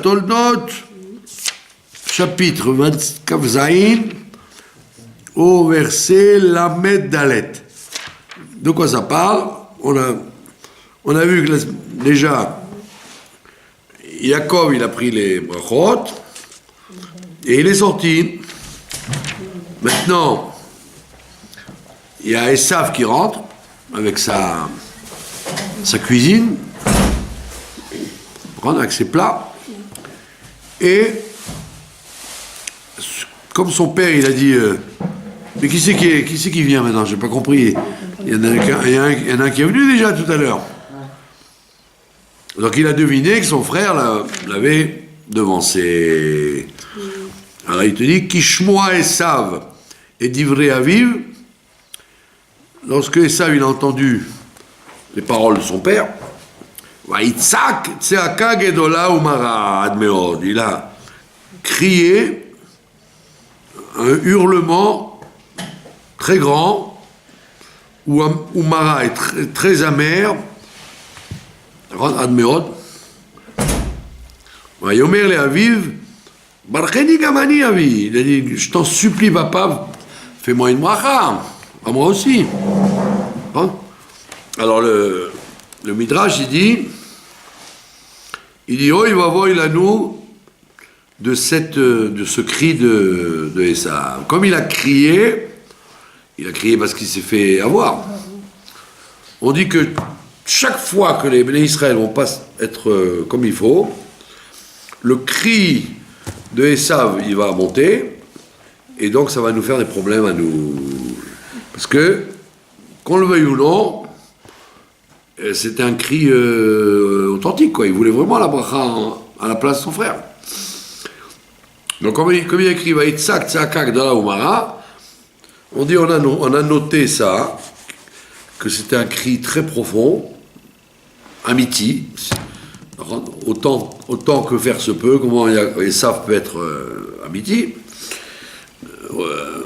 Toldot, chapitre 24 Zayin, au verset Lamed Dalet. De quoi ça parle? On a vu que déjà, Yaakov, il a pris les brachot, et il est sorti. Maintenant, il y a Esav qui rentre, avec sa cuisine, avec ses plats, et comme son père, il a dit, mais qui c'est qui vient maintenant? J'ai pas compris. Il y en a un qui est venu déjà tout à l'heure. Donc il a deviné que son frère l'avait devancé. Alors il te dit, Kishmoa Esav et Divrei Aviv. Lorsque Esav il a entendu les paroles de son père, il a crié un hurlement très grand, où Mara est très amer, Admeod, Yomer le Aviv, Barcheni Gamani Avi, il a dit, je t'en supplie papa, fais-moi une bracha, à moi aussi. Alors le Midrash il dit, oh il va voir il a nous de ce cri de Esav. Comme il a crié parce qu'il s'est fait avoir. On dit que chaque fois que les Béné Israël vont pas être comme il faut, le cri de Esav il va monter, et donc ça va nous faire des problèmes à nous. Parce que, qu'on le veuille ou non, c'était un cri authentique, quoi. Il voulait vraiment la bracha à la place de son frère. Donc, comme il a écrit Vaïtsak Tzakak Dala Umara, on dit, on a noté ça, que c'était un cri très profond, amiti, autant que faire se peut, comment Esav peut être amiti,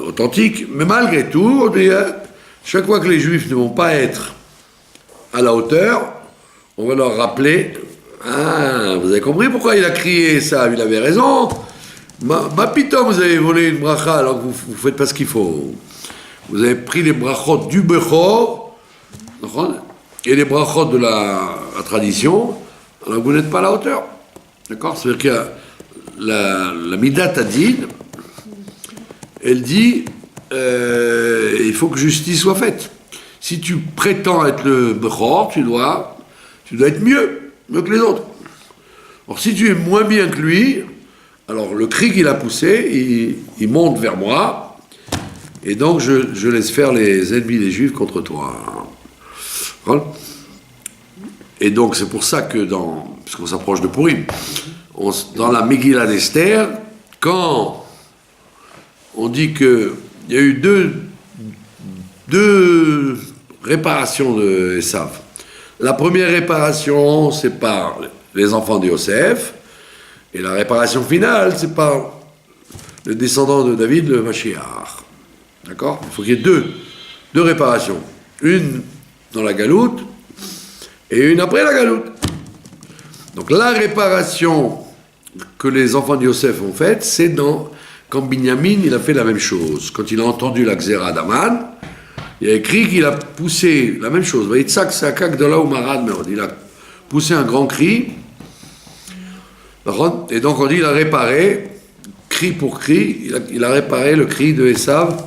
authentique, mais malgré tout, on dit, chaque fois que les Juifs ne vont pas être à la hauteur, on va leur rappeler, vous avez compris pourquoi il a crié ça, il avait raison. Pitom, vous avez volé une bracha alors que vous faites pas ce qu'il faut. Vous avez pris les brachot du Bechor et les brachot de la tradition, alors que vous n'êtes pas à la hauteur. D'accord? C'est-à-dire que la Midat Adin, elle dit il faut que justice soit faite. Si tu prétends être le Bechor, tu dois être mieux que les autres. Alors si tu es moins bien que lui, alors le cri qu'il a poussé, il monte vers moi, et donc je laisse faire les ennemis des Juifs contre toi. Et donc c'est pour ça que puisqu'on s'approche de Purim, dans la Megillah d'Esther, quand on dit qu'il y a eu deux réparations de Esav. La première réparation, c'est par les enfants de Yosef, et la réparation finale, c'est par le descendant de David, le Mashiach. D'accord? Il faut qu'il y ait deux réparations. Une dans la galoute, et une après la galoute. Donc la réparation que les enfants de Yosef ont faite, c'est quand Binyamin, il a fait la même chose. Quand il a entendu la Xéra d'Aman, il a écrit qu'il a poussé la même chose. Il a poussé un grand cri. Et donc on dit il a réparé, cri pour cri, il a réparé le cri de Esav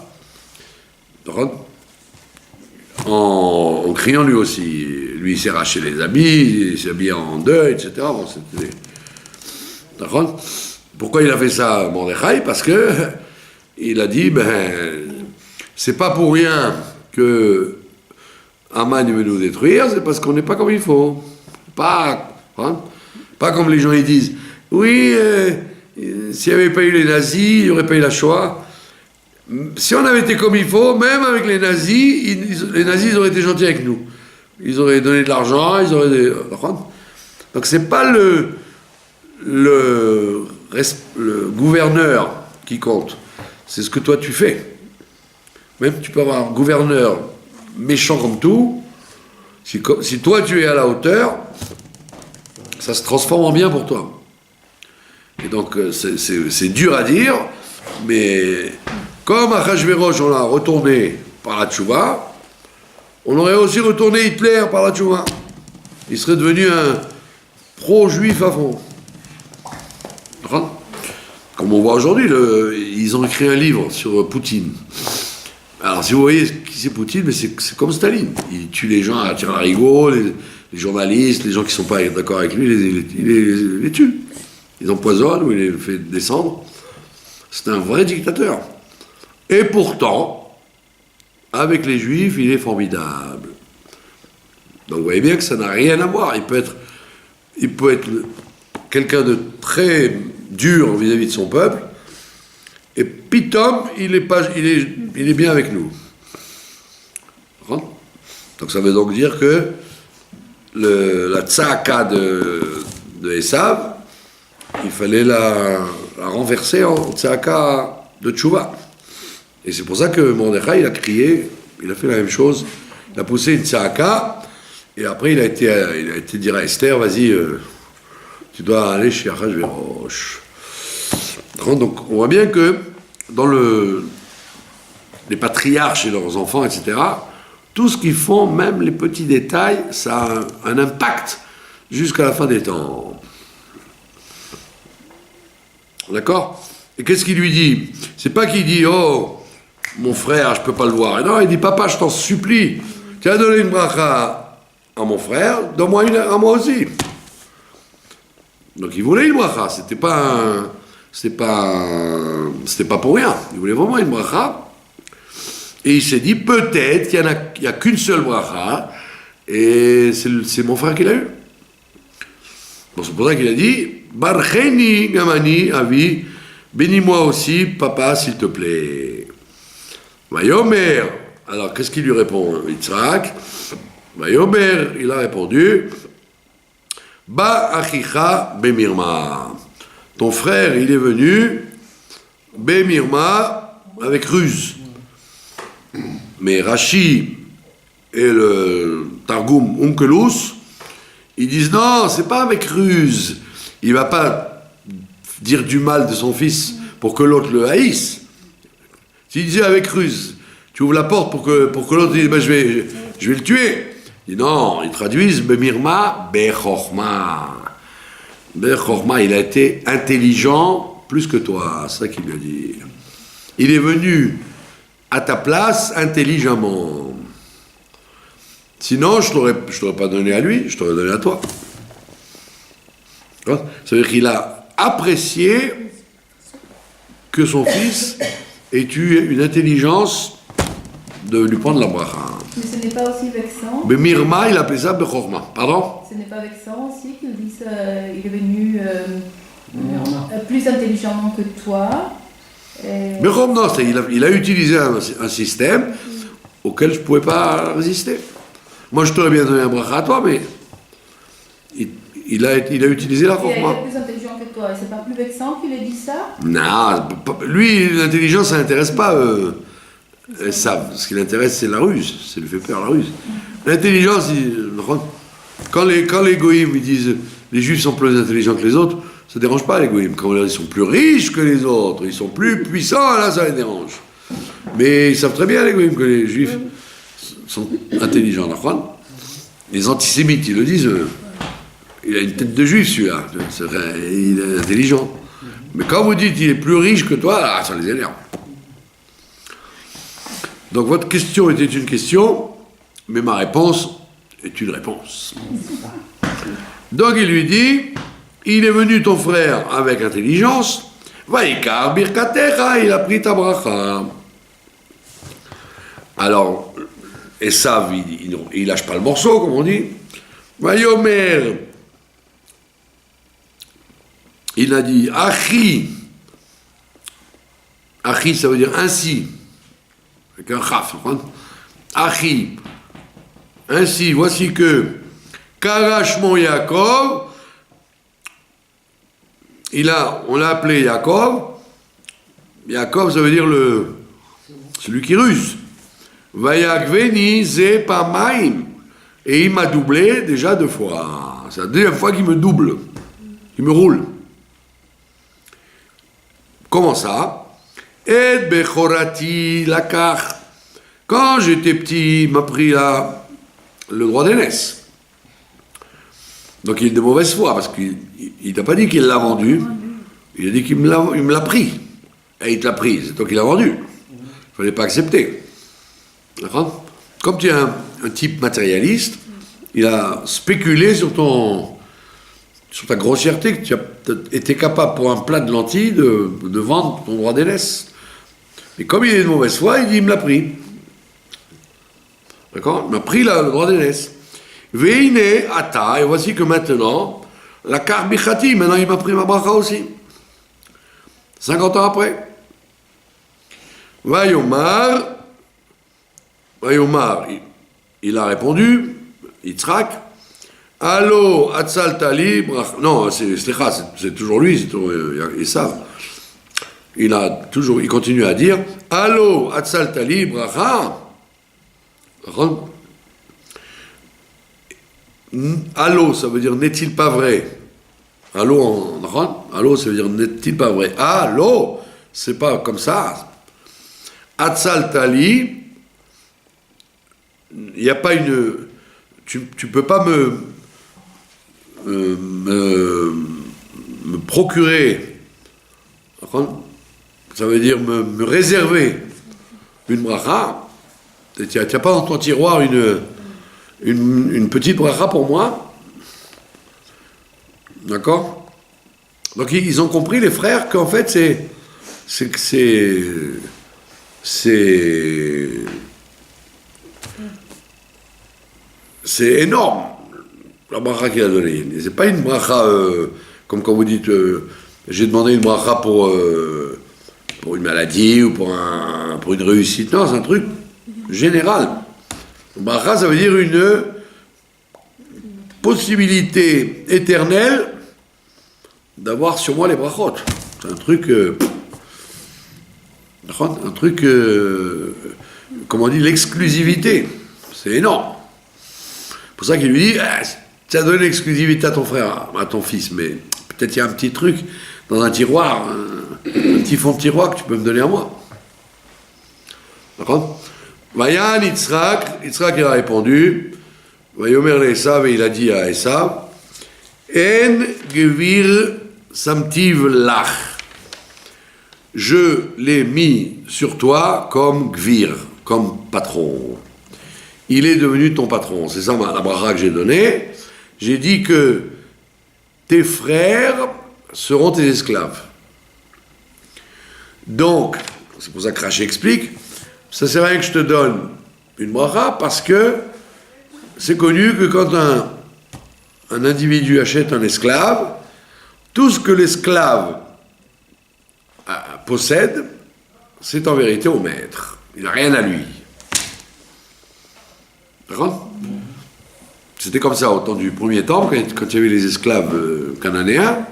en criant lui aussi. Lui il s'est arraché les habits, il s'est habillé en deuil, etc. Bon, pourquoi il a fait ça, Mordechai? Parce que il a dit, c'est pas pour rien que Aman veut nous détruire, c'est parce qu'on n'est pas comme il faut. Pas comme les gens ils disent, oui, s'il n'y avait pas eu les nazis, il n'y aurait pas eu la Shoah. Si on avait été comme il faut, même avec les nazis, ils auraient été gentils avec nous. Ils auraient donné de l'argent, ils auraient... Donc c'est pas le gouverneur qui compte, c'est ce que toi tu fais. Même tu peux avoir un gouverneur méchant comme tout, si toi tu es à la hauteur, ça se transforme en bien pour toi. Et donc, c'est dur à dire, mais comme Achashverosh, on l'a retourné par la tchouva, on aurait aussi retourné Hitler par la tchouva. Il serait devenu un pro-juif à fond. Comme on voit aujourd'hui, ils ont écrit un livre sur Poutine. Alors, si vous voyez qui c'est Poutine, mais c'est comme Staline. Il tue les gens à tir-larigot, les journalistes, les gens qui ne sont pas d'accord avec lui, il les tue. Ils empoisonnent ou il les fait descendre. C'est un vrai dictateur. Et pourtant, avec les Juifs, il est formidable. Donc vous voyez bien que ça n'a rien à voir. Il peut être quelqu'un de très dur vis-à-vis de son peuple, et pitom, il est bien avec nous. Donc ça veut donc dire que la tzaka de Esav, il fallait la renverser en tzaka de tchouva. Et c'est pour ça que Mordechai, il a crié, il a fait la même chose, il a poussé une tzaka, et après il a été dire à Esther, vas-y, tu dois aller chez Achashverosh. Donc on voit bien que dans les patriarches et leurs enfants, etc., tout ce qu'ils font, même les petits détails, ça a un impact jusqu'à la fin des temps. D'accord? Et qu'est-ce qu'il lui dit? C'est pas qu'il dit, oh, mon frère, je peux pas le voir. Et non, il dit, papa, je t'en supplie, tu as donné une bracha à mon frère, donne-moi une à moi aussi. Donc il voulait une bracha, c'était pas pour rien. Il voulait vraiment une bracha. Et il s'est dit, peut-être qu'il n'y a qu'une seule bracha, et c'est mon frère qui l'a eu. Bon, c'est pour ça qu'il a dit, Barcheni gamani avi, bénis-moi aussi, papa, s'il te plaît. Vayomer, alors qu'est-ce qu'il lui répond, Yitzhak? Vayomer, il a répondu, Ba achicha bemirma. Ton frère, il est venu, bemirma, avec ruse. Mais Rashi et le Targum Onkelos, ils disent non, c'est pas avec ruse. Il va pas dire du mal de son fils pour que l'autre le haïsse. S'il disait avec ruse, tu ouvres la porte pour que l'autre dise ben, je vais le tuer. Il dit non, ils traduisent bemirma, bechorma. Bechorma, il a été intelligent plus que toi, c'est ça qu'il lui a dit. Il est venu à ta place intelligemment. Sinon, je t'aurais pas donné à lui, je t'aurais donné à toi. Ça veut dire qu'il a apprécié que son fils ait eu une intelligence de lui prendre la bracha. Mais ce n'est pas aussi vexant. Mais Mirma, il appelait ça Bechorma. Pardon? Ce n'est pas vexant aussi qu'ils disent il est venu plus intelligemment que toi. Mais comme non, il a utilisé un système auquel je ne pouvais pas résister. Moi, je t'aurais bien donné un bracha à toi, mais il a utilisé la chorma. Il est plus intelligent que toi, et c'est pas plus vexant qu'il ait dit ça? Non, lui, l'intelligence, ça n'intéresse pas ça. Ce qui l'intéresse, c'est la ruse. C'est lui fait peur, la ruse. L'intelligence, quand les goïms ils disent les juifs sont plus intelligents que les autres, ça ne dérange pas les goïms. Quand ils sont plus riches que les autres, ils sont plus puissants, là ça les dérange. Mais ils savent très bien les goïms que les juifs sont intelligents. Les antisémites, ils le disent, il a une tête de juif celui-là, il est intelligent. Mais quand vous dites il est plus riche que toi, là, ça les énerve. Donc votre question était une question, mais ma réponse est une réponse. Donc il lui dit, il est venu ton frère avec intelligence, Vaikar birkatecha, il a pris ta bracha. Alors, Esav, il lâche pas le morceau, comme on dit. Vayomer, il a dit, Achi, Achi ça veut dire ainsi, avec un chaf, Achi, ainsi, voici que Karashmon Yaakov, on l'a appelé Yaakov. Yaakov, ça veut dire celui qui ruse. Vayakveni ze pamaim. Et il m'a doublé déjà 2 fois. C'est la deuxième fois qu'il me double. Il me roule. Comment ça? Et Bechorati Lakar. Quand j'étais petit, il m'a pris le droit d'aînesse. Donc il est de mauvaise foi, parce qu'il t'a pas dit qu'il l'a vendu, il a dit qu'il me l'a pris. Et il te l'a pris, c'est toi qui l'as vendu. Il ne fallait pas accepter. D'accord? Comme tu es un type matérialiste, il a spéculé sur ta grossièreté, que tu as été capable pour un plat de lentilles de vendre ton droit d'aînesse. Et comme il est de mauvaise foi, il dit, il me l'a pris. D'accord? Il m'a pris le droit d'aînesse. Veine ata, et voici que maintenant, la karbichati, maintenant il m'a pris ma bracha aussi. 50 ans après. Vayomar, il a répondu, Yitzhak, Allo, Atzal Tali, bracha. Non, c'est toujours lui, c'est toujours Esav. Il continue à dire, Allo, Atzal Tali, bracha. Allo, ça veut dire n'est-il pas vrai? Allo en Ron, allo, ça veut dire n'est-il pas vrai? Allo, c'est pas comme ça. Atzal Tali, il n'y a pas une. Tu peux pas me procurer, ça veut dire me réserver une bracha. Tu n'as pas dans ton tiroir une petite bracha pour moi? D'accord? Donc ils ont compris, les frères, qu'en fait c'est énorme, la bracha qu'il a donnée. C'est pas une bracha comme quand vous dites j'ai demandé une bracha pour une maladie ou pour une réussite. Non, c'est un truc général. Bracha, ça veut dire une possibilité éternelle d'avoir sur moi les brachot. C'est un truc comment on dit, l'exclusivité. C'est énorme. C'est pour ça qu'il lui dit, tu as donné l'exclusivité à ton frère, à ton fils, mais peut-être il y a un petit truc dans un tiroir, un petit fond de tiroir que tu peux me donner à moi. D'accord? Vayan Yitzhak, il a répondu, Vayomer le Esav, et il a dit à Esav, En gevir samtiv lach. Je l'ai mis sur toi comme gvir, comme patron. Il est devenu ton patron. C'est ça la bracha que j'ai donnée. J'ai dit que tes frères seront tes esclaves. Donc, c'est pour ça que Rashi explique, ça sert à rien que je te donne une bracha, parce que c'est connu que quand un individu achète un esclave, tout ce que l'esclave possède, c'est en vérité au maître. Il n'a rien à lui. D'accord? C'était comme ça au temps du premier temps, quand il y avait les esclaves cananéens.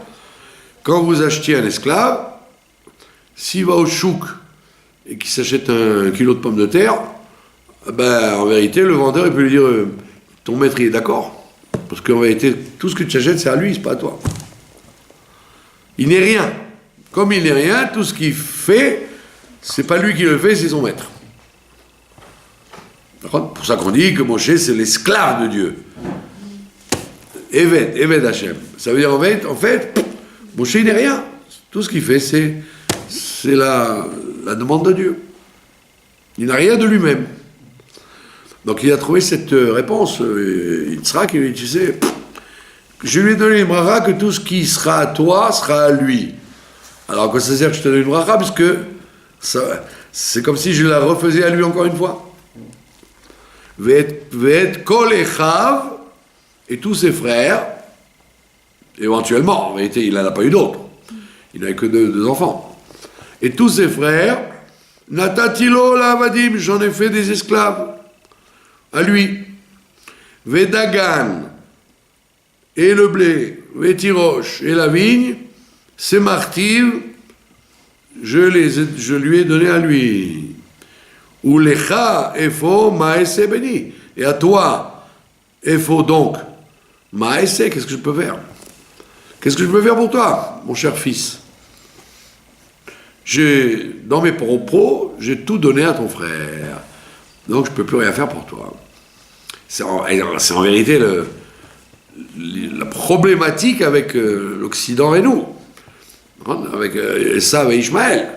Quand vous achetiez un esclave, s'il va au chouk et qu'il s'achète un kilo de pommes de terre, ben, en vérité, le vendeur il peut lui dire ton maître il est d'accord, parce qu'en vérité, tout ce que tu achètes, c'est à lui, c'est pas à toi. Il n'est rien. Comme il n'est rien, tout ce qu'il fait, c'est pas lui qui le fait, c'est son maître. D'accord? C'est pour ça qu'on dit que Moshe, c'est l'esclave de Dieu. Eved Hashem. Ça veut dire en fait, Moshe il n'est rien. Tout ce qu'il fait, c'est la demande de Dieu. Il n'a rien de lui-même. Donc il a trouvé cette réponse. Yitzhak, il lui dit, tu sais, je lui ai donné une bracha que tout ce qui sera à toi sera à lui. Alors quoi ça sert que je te donne une bracha, puisque c'est comme si je la refaisais à lui encore une fois. Ve'et kol echav, et tous ses frères, éventuellement, en réalité il n'en a pas eu d'autres, il n'avait que deux enfants, et tous ses frères, natatilo lavadim, j'en ai fait des esclaves, à lui, Vedagan, et le blé, Vetirosh, et la vigne, c'est martiv, je lui ai donné à lui. Ou lecha efo maese béni. Et à toi, efo donc, maese, qu'est-ce que je peux faire? Qu'est-ce que je peux faire pour toi, mon cher fils? dans mes propos, j'ai tout donné à ton frère. Donc je ne peux plus rien faire pour toi. C'est en vérité la problématique avec l'Occident et nous, avec Esav et Ishmaël.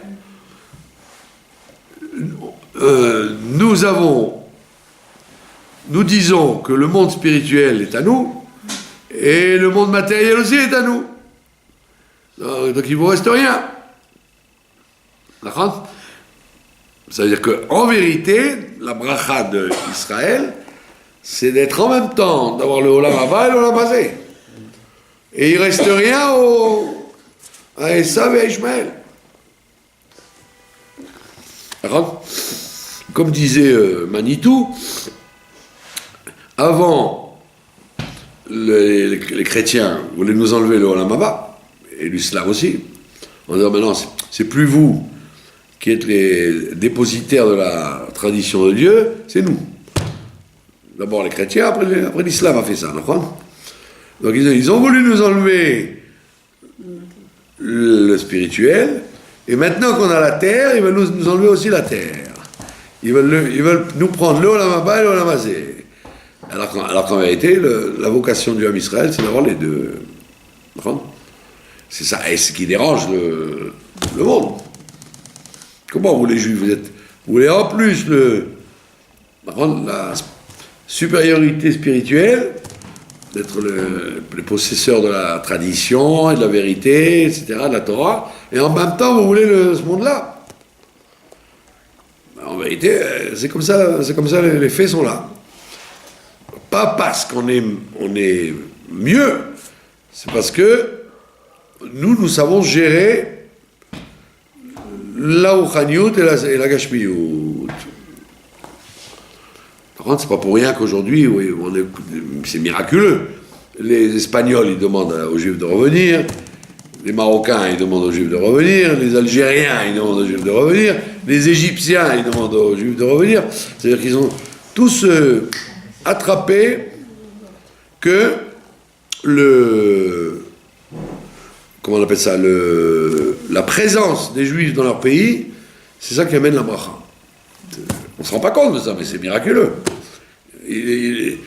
Nous disons que le monde spirituel est à nous et le monde matériel aussi est à nous. Donc il ne vous reste rien. D'accord ? Ça veut dire qu'en vérité, la bracha d'Israël, c'est d'être en même temps, d'avoir le Olam Haba et le Olam Hazé. Et il ne reste rien à Esav et à Ishmaël. D'accord ? Comme disait Manitou, avant, les chrétiens voulaient nous enlever le Olam Haba, et l'islam aussi, en disant maintenant, c'est plus vous qui êtes les dépositaires de la tradition de Dieu, c'est nous. D'abord les chrétiens, après l'islam a fait ça, d'accord ? Donc ils ont voulu nous enlever le spirituel, et maintenant qu'on a la terre, ils veulent nous enlever aussi la terre. Ils veulent nous prendre le Olam Haba et le Olam Hazé. Alors qu'en vérité, la vocation du Ham Israël, c'est d'avoir les deux. D'accord ? C'est ça, et ce qui dérange le monde. Comment vous les Juifs, vous voulez en plus la supériorité spirituelle, d'être les possesseurs de la tradition et de la vérité, etc., de la Torah, et en même temps vous voulez ce monde-là. En vérité, c'est comme ça, les faits sont là. Pas parce qu'on est mieux, c'est parce que nous savons gérer la Rouhaniout et la Gashmiout. Par contre, c'est pas pour rien qu'aujourd'hui, c'est miraculeux. Les Espagnols, ils demandent aux Juifs de revenir. Les Marocains, ils demandent aux Juifs de revenir. Les Algériens, ils demandent aux Juifs de revenir. Les Égyptiens, ils demandent aux Juifs de revenir. C'est-à-dire qu'ils ont tous attrapé que comment on appelle ça, la présence des Juifs dans leur pays, c'est ça qui amène la bracha. On ne se rend pas compte de ça, mais c'est miraculeux. Ils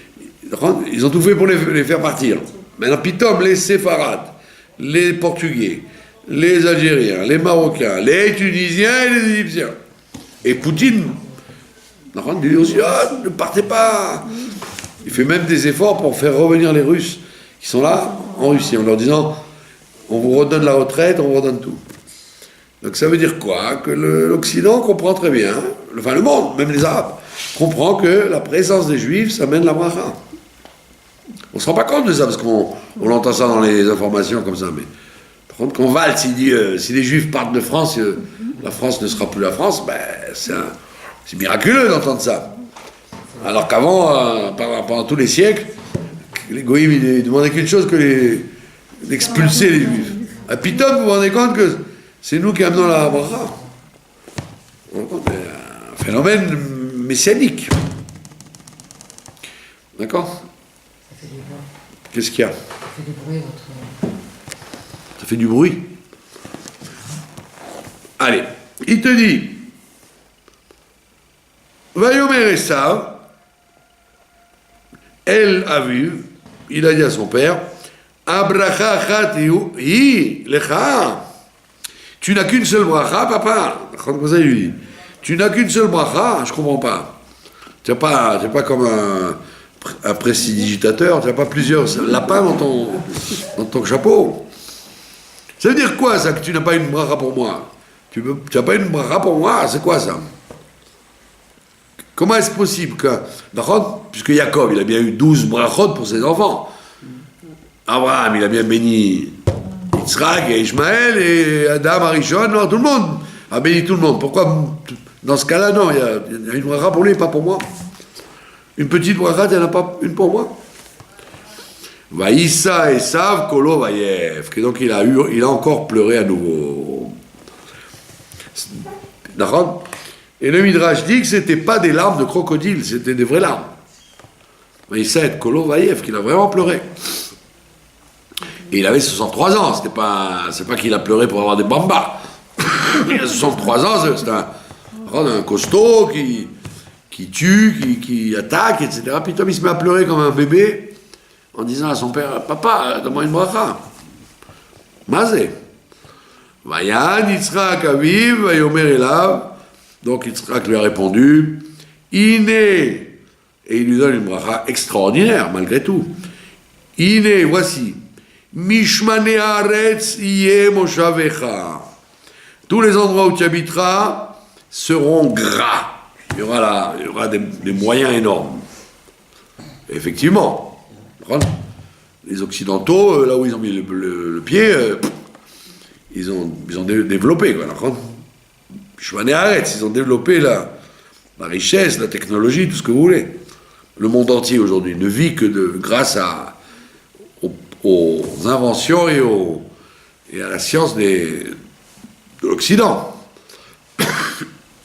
ont tout fait pour les faire partir. Maintenant, pitom, les Séfarades, les Portugais, les Algériens, les Marocains, les Tunisiens et les Égyptiens. Et Poutine, il dit aussi, ne partez pas. Il fait même des efforts pour faire revenir les Russes qui sont là en Russie, en leur disant, on vous redonne la retraite, on vous redonne tout. Donc ça veut dire quoi ? Que l'Occident comprend très bien, enfin le monde, même les Arabes, comprend que la présence des Juifs, ça mène la bracha. On ne se rend pas compte de ça, parce qu'on entend ça dans les informations comme ça, mais par contre, quand Valls, il dit, si les Juifs partent de France, la France ne sera plus la France, c'est miraculeux d'entendre ça. Alors qu'avant, pendant tous les siècles, les goïms, ils demandaient qu'une chose que d'expulser les Juifs. À Pitom, vous vous rendez compte que c'est nous qui amenons la bracha. Vous vous rendez compte ? Un phénomène messianique. D'accord ? Qu'est-ce qu'il y a ? Ça fait du bruit, votre... Ça fait du bruit. Allez, il te dit, Vayomer Esav, elle a vu, il a dit à son père, Abracha chatiu, hi, lecha. Tu n'as qu'une seule bracha, papa. Comme ça, il lui dit. Tu n'as qu'une seule bracha, je comprends pas. Tu n'es pas comme un prestidigitateur, tu n'as pas plusieurs lapins dans ton chapeau. Ça veut dire quoi, ça, que tu n'as pas une bracha pour moi ? Tu n'as pas une bracha pour moi ? C'est quoi ça ? Comment est-ce possible que, puisque Jacob, il a bien eu 12 brachot pour ses enfants. Abraham, il a bien béni Yitzhak et Ishmaël et Adam, Arishon, non, tout le monde a béni tout le monde. Pourquoi, dans ce cas-là, non, il y a une bracha pour lui et pas pour moi. Une petite bracha, il n'y en a pas une pour moi. Vaïssa Esav Kolo Vayev. Et donc il a encore pleuré à nouveau. D'accord ? Et le Midrash dit que c'était pas des larmes de crocodile, c'était des vraies larmes. Vaïssa et Kolo Vayev, qu'il a vraiment pleuré. Et il avait 63 ans, c'est pas qu'il a pleuré pour avoir des bambas. Il a 63 ans, c'est un costaud qui tue, qui attaque, etc. Puis Tom, il se met à pleurer comme un bébé en disant à son père, papa, donne-moi une bracha. Mazé. Vayan Yitzhak Aviv, Vayomer Elav. Donc Yitzhak lui a répondu, Iné. Et il lui donne une bracha extraordinaire, malgré tout. Iné, voici. Mishmane Haaretz Iye Moshavecha. Tous les endroits où tu habiteras seront gras. Il y aura des moyens énormes. Et effectivement, les Occidentaux, là où ils ont mis le pied, ils ont développé, quoi. Mishmane Haaretz, ils ont développé la richesse, la technologie, tout ce que vous voulez. Le monde entier aujourd'hui ne vit que grâce aux inventions et à la science de l'Occident.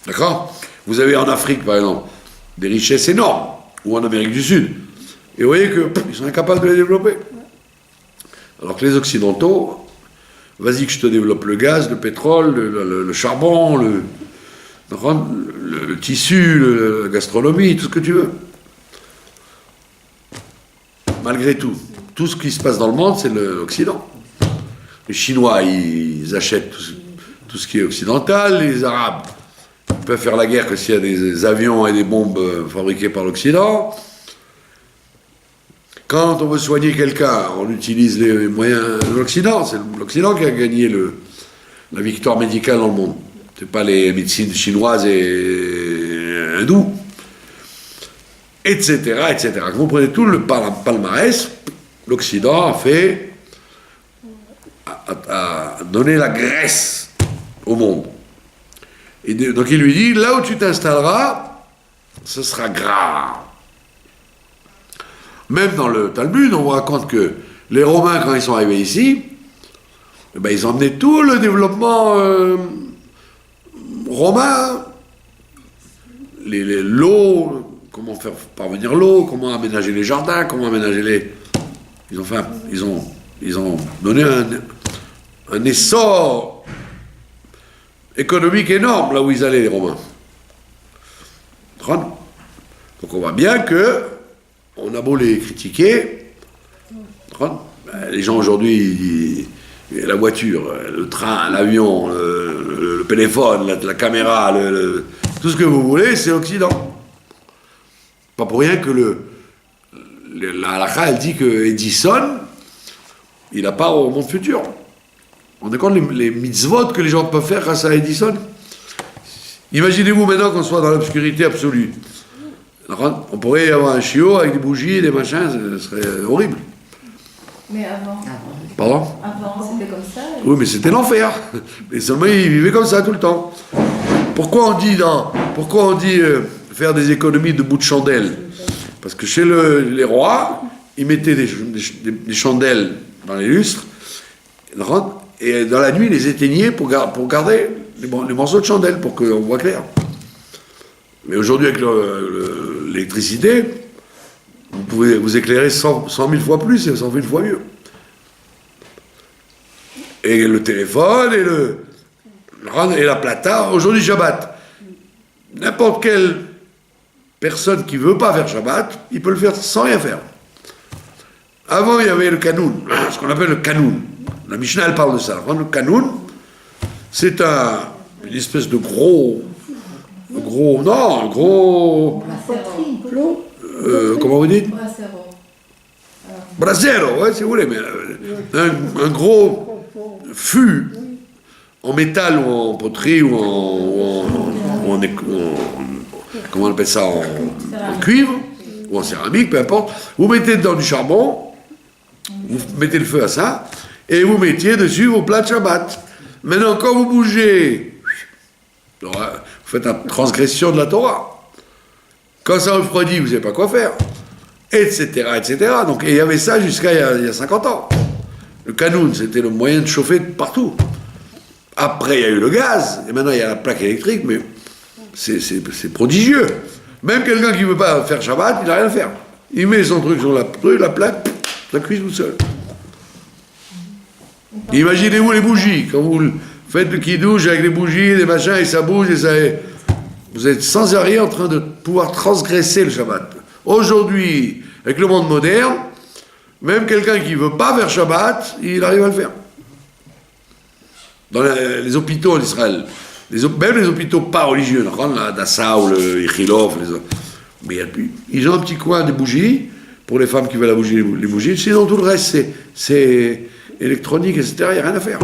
D'accord ? Vous avez en Afrique, par exemple, des richesses énormes, ou en Amérique du Sud. Et vous voyez qu'ils sont incapables de les développer. Alors que les Occidentaux, vas-y que je te développe le gaz, le pétrole, le charbon, le tissu, la gastronomie, tout ce que tu veux. Malgré tout ce qui se passe dans le monde, c'est l'Occident. Les Chinois, ils achètent tout ce qui est occidental. Les Arabes, ils peuvent faire la guerre que s'il y a des avions et des bombes fabriqués par l'Occident. Quand on veut soigner quelqu'un, on utilise les moyens de l'Occident. C'est l'Occident qui a gagné la victoire médicale dans le monde. C'est pas les médecines chinoises et hindoues. Etc., etc. Quand vous prenez tout le palmarès, l'Occident a donné la graisse au monde. Et donc il lui dit, là où tu t'installeras, ce sera gras. Même dans le Talmud, on vous raconte que les Romains, quand ils sont arrivés ici, ils ont emmené tout le développement romain, l'eau, comment faire parvenir l'eau, comment aménager les jardins, comment aménager les... Ils ont donné un essor économique énorme là où ils allaient, les Romains. Donc on voit bien que on a beau les critiquer, les gens aujourd'hui, la voiture, le train, l'avion, le téléphone, la caméra, tout ce que vous voulez, c'est l'Occident. Pas pour rien que la halakha, elle dit que Edison, il n'a pas au monde futur. On est compte les mitzvot que les gens peuvent faire grâce à Edison. Imaginez-vous maintenant qu'on soit dans l'obscurité absolue. On pourrait avoir un chiot avec des bougies, des machins, ce serait horrible. Mais avant. Pardon ? Avant, c'était comme ça. Oui, mais c'était l'enfer. Et seulement, ils vivaient comme ça tout le temps. Pourquoi on dit faire des économies de bouts de chandelle ? Parce que chez les rois, ils mettaient des chandelles dans les lustres, et dans la nuit, ils les éteignaient pour garder les morceaux de chandelle, pour qu'on voit clair. Mais aujourd'hui, avec l'électricité, vous pouvez vous éclairer 100 000 fois plus et 100 000 fois mieux. Et le téléphone, et la plata, aujourd'hui Shabbat. N'importe quelle personne qui ne veut pas faire Shabbat, il peut le faire sans rien faire. Avant, il y avait le Kanoun, ce qu'on appelle le Kanoun. La Mishnah, elle parle de ça. Le Kanoun, c'est une espèce de gros... comment vous dites ? Brasero, ouais, si vous voulez, mais un gros fût en métal ou en poterie ou en comment on appelle ça, en cuivre ou en céramique, peu importe. Vous mettez dedans du charbon, vous mettez le feu à ça, et vous mettiez dessus vos plats de Shabbat. Maintenant, quand vous bougez, vous faites une transgression de la Torah. Quand ça refroidit, vous ne savez pas quoi faire, etc., etc. Donc, et il y avait ça jusqu'à il y a 50 ans. Le Kanoun, c'était le moyen de chauffer partout. Après, il y a eu le gaz, et maintenant, il y a la plaque électrique, mais c'est prodigieux. Même quelqu'un qui ne veut pas faire Shabbat, il n'a rien à faire. Il met son truc sur la plaque, ça cuit tout seul. Imaginez-vous les bougies, quand vous faites le kidouche avec les bougies, les machins, et ça bouge, et ça... Vous êtes sans arrêt en train de pouvoir transgresser le Shabbat. Aujourd'hui, avec le monde moderne, même quelqu'un qui ne veut pas faire Shabbat, il arrive à le faire. Dans les hôpitaux en Israël, même les hôpitaux pas religieux, la Dassa ou le Ichilov, mais ils ont un petit coin de bougies, pour les femmes qui veulent les bougies, sinon tout le reste c'est électronique, etc. Il n'y a rien à faire.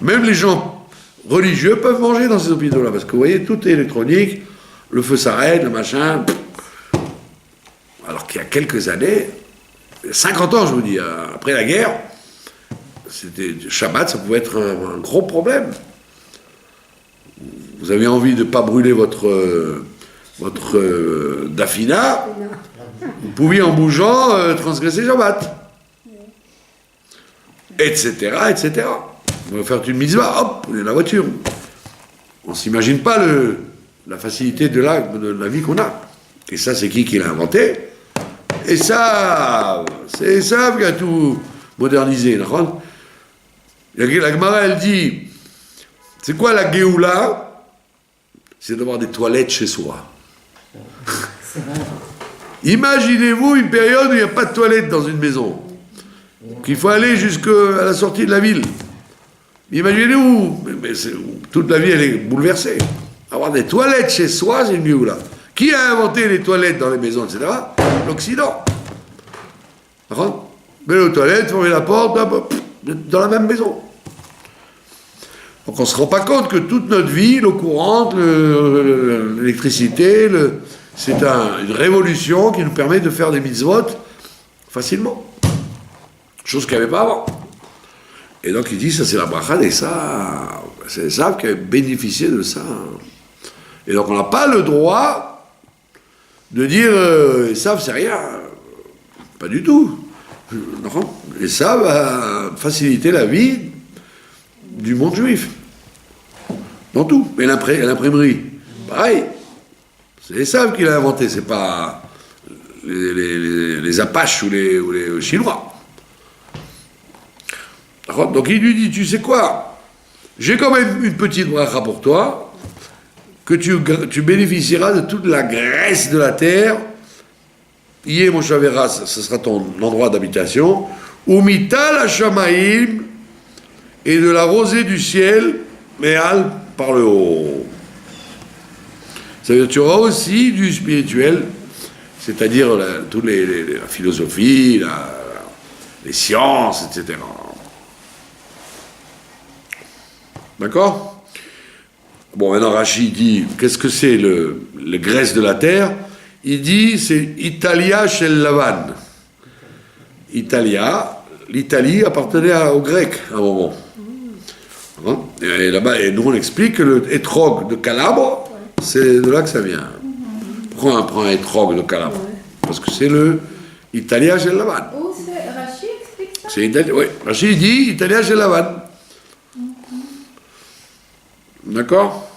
Même les gens religieux peuvent manger dans ces hôpitaux-là, parce que vous voyez, tout est électronique, le feu s'arrête, le machin. Alors qu'il y a quelques années, 50 ans je vous dis, après la guerre, Shabbat, ça pouvait être un gros problème. Vous avez envie de ne pas brûler votre dafina, vous pouviez en bougeant transgresser Shabbat. Etc., etc. On va faire une mitzvah, hop, on est dans la voiture. On ne s'imagine pas la facilité de la vie qu'on a. Et ça, c'est qui l'a inventé? Et ça, c'est Esav qui a tout modernisé. La Gemara, elle dit, c'est quoi la Géoula? C'est d'avoir des toilettes chez soi. Imaginez-vous une période où il n'y a pas de toilettes dans une maison, qu'il faut aller jusqu'à la sortie de la ville. Imaginez-vous, toute la vie elle est bouleversée. Avoir des toilettes chez soi, c'est une Géoula. Qui a inventé les toilettes dans les maisons, etc.? L'Occident. Mais les toilettes, fermez la porte, dans la même maison. Donc on ne se rend pas compte que toute notre vie, l'eau courante, l'électricité, c'est une révolution qui nous permet de faire des mitzvot facilement. Chose qu'il n'y avait pas avant. Et donc il dit, ça c'est la bracha des Esav. C'est Esav qui a bénéficié de ça. Et donc on n'a pas le droit de dire, Esav c'est rien. Pas du tout. Esav a facilité la vie du monde juif. Dans tout. Et l'imprimerie, pareil. C'est Esav qui l'a inventé, c'est pas les Apaches ou les Chinois. Donc il lui dit, tu sais quoi, j'ai quand même une petite bracha pour toi, que tu bénéficieras de toute la graisse de la terre. Yé Moshavera, ce sera ton endroit d'habitation. Umital Hashamaim, et de la rosée du ciel, Méal par le haut. Ça veut dire tu auras aussi du spirituel, c'est-à-dire toute la philosophie, les sciences, etc. D'accord? Bon, maintenant Rashi dit, qu'est-ce que c'est le graisse de la terre? Il dit, c'est Italia shel Lavan. L'Italie appartenait aux Grecs à un moment. Et là-bas, et nous on explique que le étrog de Calabre, c'est de là que ça vient. Pourquoi on prend un étrog de Calabre? Parce que c'est le Italia shel Lavan. Oh, Rashi explique ça? Oui, Rashi dit Italia shel Lavan. D'accord?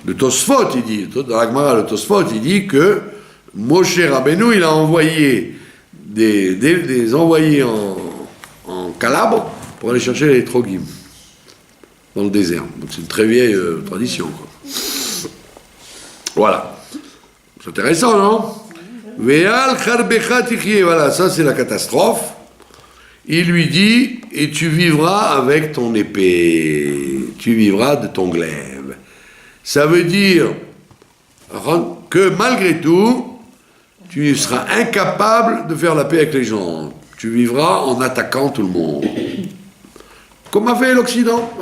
Le Tosfot, il dit, dans la Gemara, le Tosfot, il dit que Moshe Rabbeinu, il a envoyé des envoyés en Calabre pour aller chercher les Trogim dans le désert. Donc c'est une très vieille tradition, quoi. Voilà. C'est intéressant, non? Ve'al charbecha tichye, voilà, ça c'est la catastrophe. Il lui dit, et tu vivras avec ton épée, tu vivras de ton glaive. Ça veut dire que malgré tout, tu seras incapable de faire la paix avec les gens. Tu vivras en attaquant tout le monde. Comme a fait l'Occident.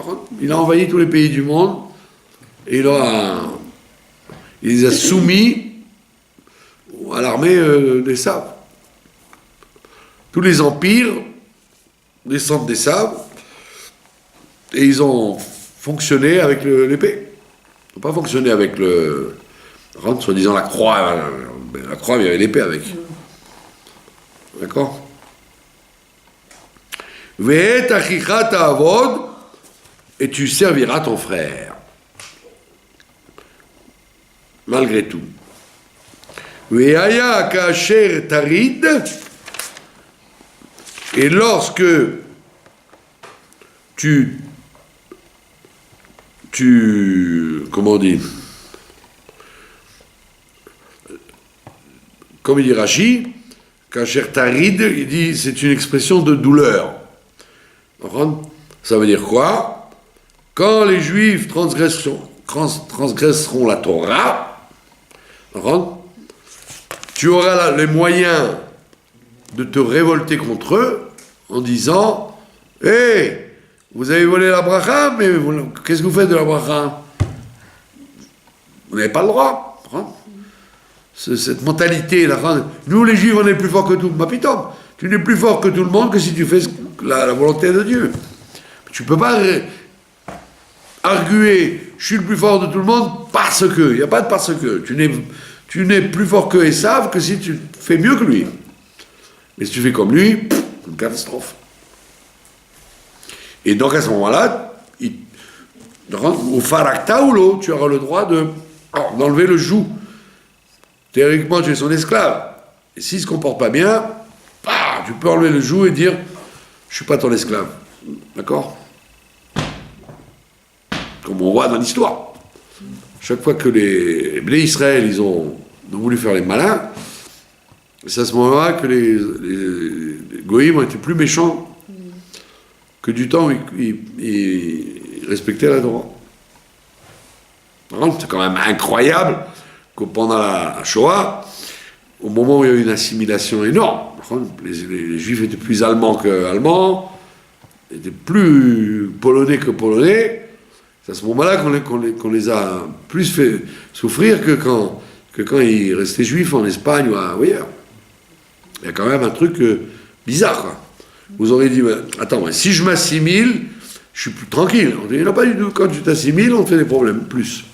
Il a envahi tous les pays du monde et il les a soumis à l'armée des Saves. Tous les empires descendent des Saves et ils ont fonctionné avec l'épée. Ils n'ont pas fonctionné avec soi-disant la croix. La croix, il y avait l'épée avec. D'accord? Ve'et achicha ta'avod, et tu serviras ton frère. Malgré tout. Ve'aya kasher tarid, et lorsque comment on dit, comme il dit Rashi, Kacher Tarid, il dit c'est une expression de douleur. Ça veut dire quoi? Quand les Juifs transgresseront la Torah, tu auras les moyens de te révolter contre eux en disant hé, vous avez volé la bracha, mais qu'est-ce que vous faites de la bracha? Vous n'avez pas le droit. Cette mentalité, nous les Juifs, on est plus forts que tout. Ma pitom, tu n'es plus fort que tout le monde que si tu fais la volonté de Dieu. Tu ne peux pas arguer, je suis le plus fort de tout le monde parce que. Il n'y a pas de parce que. Tu n'es plus fort que Esav que si tu fais mieux que lui. Mais si tu fais comme lui, une catastrophe. Et donc à ce moment-là, au farakta ou l'eau, tu auras le droit d'enlever le joug. Théoriquement, tu es son esclave. Et s'il ne se comporte pas bien, tu peux enlever le joug et dire je ne suis pas ton esclave. D'accord? Comme on voit dans l'histoire. Chaque fois que les Bnei Israël, ils ont voulu faire les malins, c'est à ce moment-là que les Goïms ont été plus méchants que du temps où ils respectaient la Torah. C'est quand même incroyable que pendant la Shoah, au moment où il y a eu une assimilation énorme, les Juifs étaient plus allemands qu'allemands, étaient plus polonais que polonais. C'est à ce moment-là qu'on les a plus fait souffrir que quand ils restaient juifs en Espagne ou ailleurs. Il y a quand même un truc bizarre, quoi. Vous aurez dit, attends, si je m'assimile, je suis plus tranquille. On dit, non, pas du tout. Quand tu t'assimiles, on te fait des problèmes. Plus.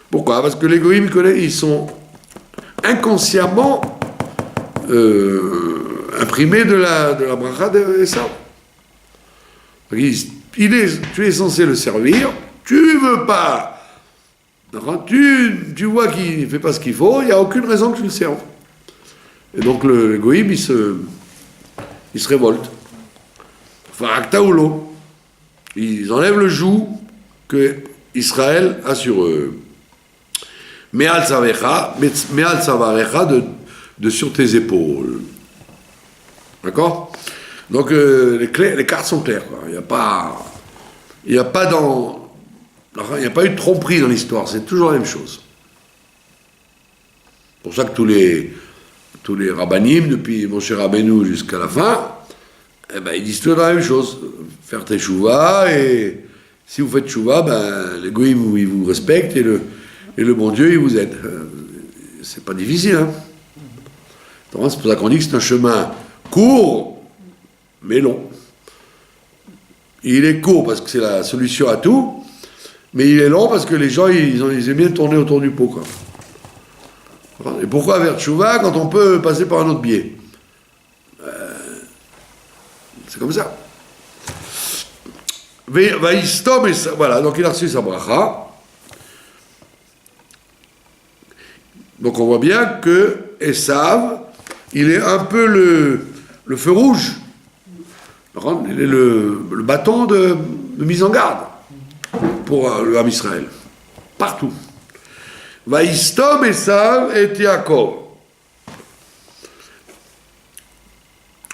Pourquoi? Parce que les goïms, ils sont inconsciemment imprimés de la bracha de Esav. Tu es censé le servir, tu veux pas. Tu vois qu'il ne fait pas ce qu'il faut, il n'y a aucune raison que tu le serves. Et donc le goïm, il se révolte. Farakta ou l'eau. Ils enlèvent le joug que Israël a sur eux. Me'al savarecha de sur tes épaules. D'accord? Donc les cartes sont claires, quoi. Il n'y a pas eu de tromperie dans l'histoire, c'est toujours la même chose. C'est pour ça que tous les rabbanim, depuis Moshe Rabbeinu jusqu'à la fin, ils disent toujours la même chose. Faire teshuva, et si vous faites teshuva, les goïms, ils vous respectent, et le bon Dieu, il vous aide. C'est pas difficile, hein. C'est pour ça qu'on dit que c'est un chemin court, mais long. Il est court parce que c'est la solution à tout, mais il est long parce que les gens, ils aiment bien tourner autour du pot, quoi. Et pourquoi vers Tchouva quand on peut passer par un autre biais? C'est comme ça. Voilà, donc il a reçu sa bracha. Donc on voit bien que Esav, il est un peu le feu rouge. Il est le bâton de mise en garde pour le Ham Israël. Partout. Vaïstom Esav et Yaakov.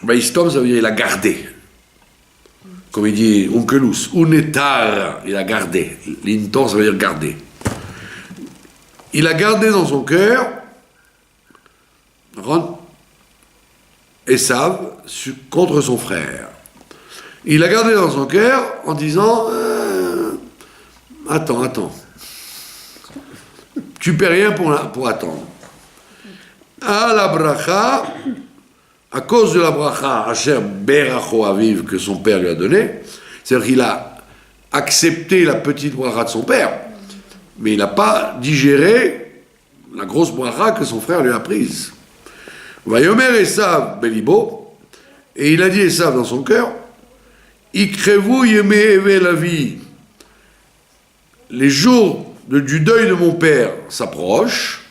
Vaïstom, ça veut dire il a gardé. Comme il dit Onkelus, Unetar, il a gardé. L'intor, ça veut dire garder. Il a gardé dans son cœur Esav contre son frère. Il a gardé dans son cœur en disant attends. Tu ne paies rien pour attendre. À la bracha, à cause de la bracha, Asher Beracho Aviv, que son père lui a donné, c'est-à-dire qu'il a accepté la petite bracha de son père, mais il n'a pas digéré la grosse bracha que son frère lui a prise. Vayomer Esav Belibo, et il a dit Esav dans son cœur, Ikrevu Yemeheve la vie. Les jours du deuil de mon père s'approchent,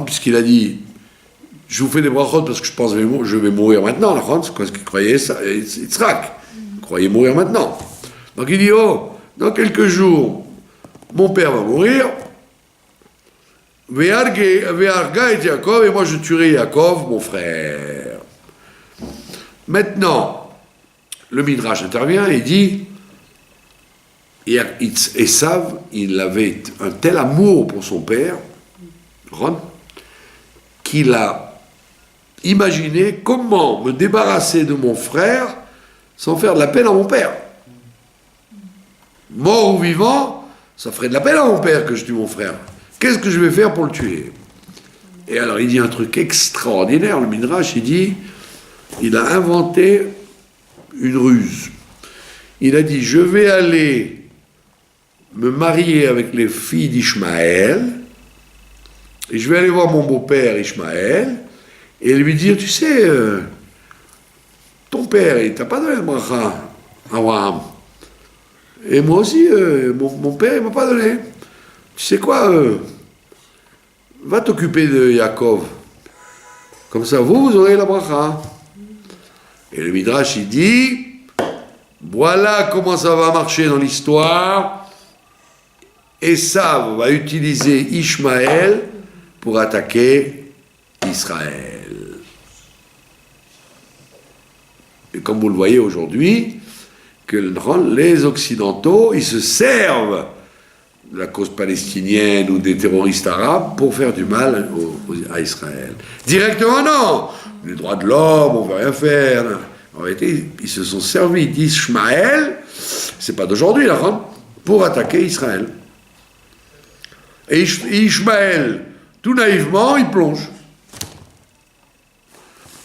puisqu'il a dit je vous fais des brachot parce que je pense que je vais mourir maintenant, c'est ce qu'il croyait ça, Yitzhak. Il croyait mourir maintenant. Donc il dit, oh, dans quelques jours, mon père va mourir, Ve'arga et Yaakov, et moi je tuerai Yaakov, mon frère. Maintenant, le Midrash intervient et dit, Esav, il avait un tel amour pour son père, Ron, qu'il a imaginé comment me débarrasser de mon frère sans faire de la peine à mon père. Mort ou vivant, ça ferait de la peine à mon père que je tue mon frère. Qu'est-ce que je vais faire pour le tuer? Et alors il dit un truc extraordinaire, le Midrash, il dit, il a inventé une ruse. Il a dit, je vais aller me marier avec les filles d'Ishmaël, et je vais aller voir mon beau-père Ishmaël, et lui dire, tu sais, ton père, il t'a pas donné le bracha, Abraham. Et moi aussi, mon père, il m'a pas donné. Tu sais quoi, va t'occuper de Yaakov. Comme ça, vous aurez la bracha. Et le Midrash, il dit, voilà comment ça va marcher dans l'histoire. Esav va utiliser Ishmaël pour attaquer Israël. Et comme vous le voyez aujourd'hui, que les Occidentaux, ils se servent de la cause palestinienne ou des terroristes arabes pour faire du mal à Israël. Directement, non. Les droits de l'homme, on ne veut rien faire. En réalité, ils se sont servis d'Ishmaël, c'est pas d'aujourd'hui, là, pour attaquer Israël. Et Ishmaël, tout naïvement, il plonge.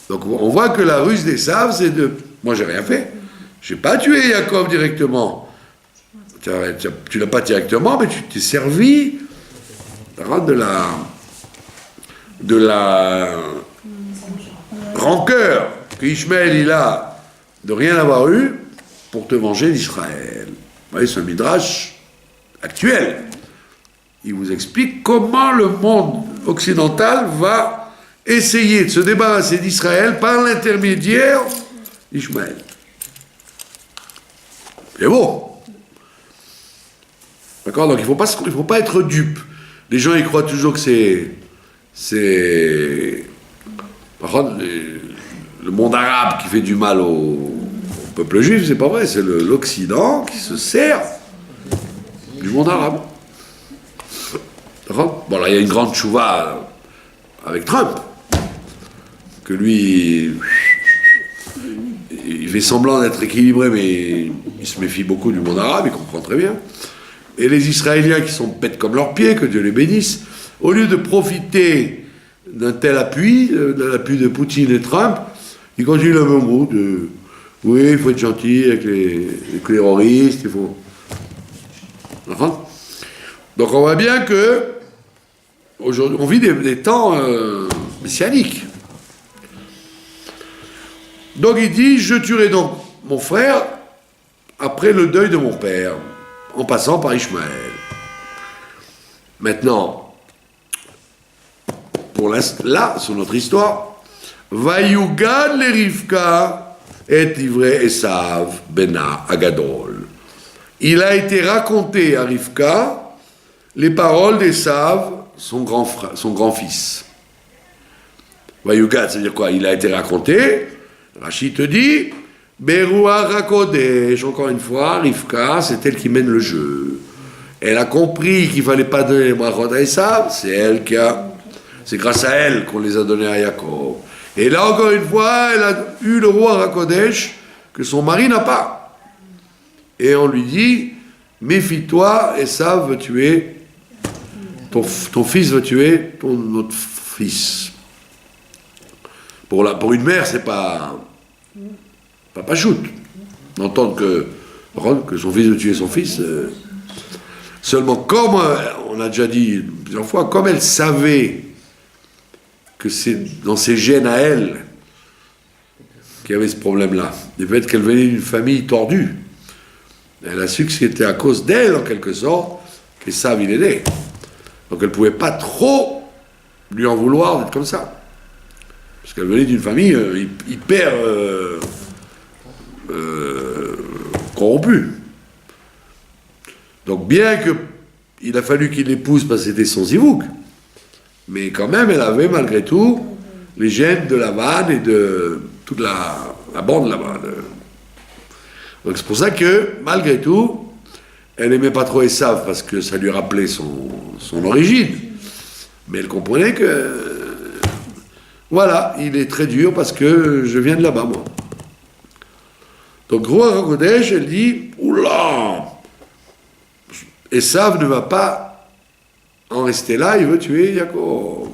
Donc on voit que la ruse des Saves, c'est de... Moi, j'ai rien fait. J'ai pas tué Yaakov directement. Tu l'as pas directement, mais tu t'es servi de la rancœur que Ishmaël il a de rien avoir eu pour te venger d'Israël. Vous voyez, c'est un midrash actuel. Il vous explique comment le monde occidental va essayer de se débarrasser d'Israël par l'intermédiaire d'Ishmaël. C'est beau. D'accord? Donc il ne faut pas être dupe. Les gens, ils croient toujours que c'est par contre, le monde arabe qui fait du mal au peuple juif, c'est pas vrai. C'est l'Occident qui se sert du monde arabe. D'accord? Bon, là, il y a une grande chouva avec Trump. Que lui, il fait semblant d'être équilibré, mais il se méfie beaucoup du monde arabe, il comprend très bien. Et les Israéliens qui sont bêtes comme leurs pieds, que Dieu les bénisse, au lieu de profiter d'un tel appui, de l'appui de Poutine et Trump, ils continuent le même route. Oui, il faut être gentil avec les terroristes, il faut... Donc on voit bien que aujourd'hui, on vit des temps messianiques. Donc il dit, je tuerai donc mon frère après le deuil de mon père, en passant par Ishmaël. Maintenant, là, sur notre histoire, Vayugad le Rivka et Ivrei Esav Bena Agadol. Il a été raconté à Rivka les paroles d'Esav, son grand-fils. Vayugad, c'est-à-dire quoi? Il a été raconté. Rachid te dit, Beruah Hakodesh, encore une fois, Rivka, c'est elle qui mène le jeu. Elle a compris qu'il ne fallait pas donner les brachot à Esav, c'est grâce à elle qu'on les a donnés à Yaakov. Et là, encore une fois, elle a eu le roi Hakodesh que son mari n'a pas. Et on lui dit, méfie-toi, Esav veut tuer, ton fils veut tuer notre fils. Pour une mère, c'est pas shoot. D'entendre que son fils veut tuer son fils. Seulement, comme on a déjà dit plusieurs fois, comme elle savait que c'est dans ses gènes à elle qu'il y avait ce problème-là, du fait qu'elle venait d'une famille tordue, elle a su que c'était à cause d'elle, en quelque sorte, qu'Esav il est né. Donc elle ne pouvait pas trop lui en vouloir d'être comme ça. Parce qu'elle venait d'une famille hyper corrompue. Donc bien qu'il a fallu qu'il l'épouse parce que c'était son zivouk, mais quand même elle avait malgré tout les gènes de Lavan et de toute la bande là-bas. Donc c'est pour ça que malgré tout, elle n'aimait pas trop Esav parce que ça lui rappelait son origine. Mais elle comprenait que voilà, il est très dur parce que je viens de là-bas, moi. Donc Ruach HaKodesh, elle dit, oula, Esav ne va pas en rester là, il veut tuer Yaakov.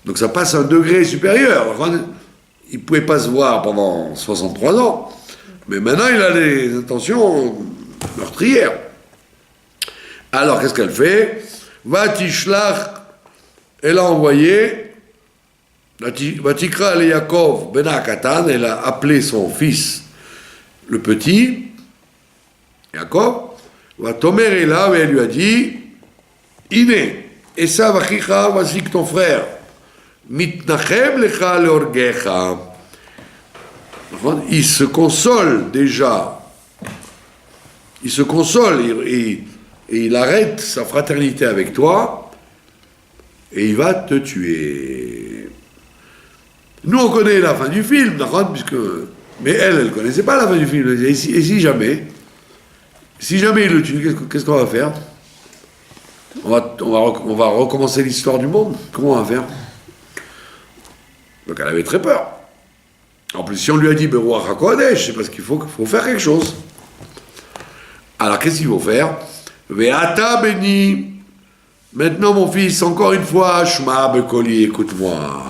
Donc ça passe à un degré supérieur. Il ne pouvait pas se voir pendant 63 ans, mais maintenant il a des intentions meurtrières. Alors qu'est-ce qu'elle fait? Vatishlach, elle a envoyé, Vatikra le Yaakov ben Akatan, elle a appelé son fils, le petit, Yaakov, Vatomer est là, et elle lui a dit, Iné, Esav achicha, voici que ton frère, Mitnachem lecha leorgecha. Il se console déjà, il se console et il arrête sa fraternité avec toi et il va te tuer. Nous on connaît la fin du film, mais elle ne connaissait pas la fin du film. Et si jamais il le tue, qu'est-ce qu'on va faire? On va recommencer l'histoire du monde. Comment on va faire? Donc elle avait très peur. En plus, si on lui a dit Ruach HaKodesh, c'est parce qu'il faut faire quelque chose. Alors qu'est-ce qu'il faut faire? Ve'ata béni. Maintenant, mon fils, encore une fois, Shema Bekoli, écoute-moi.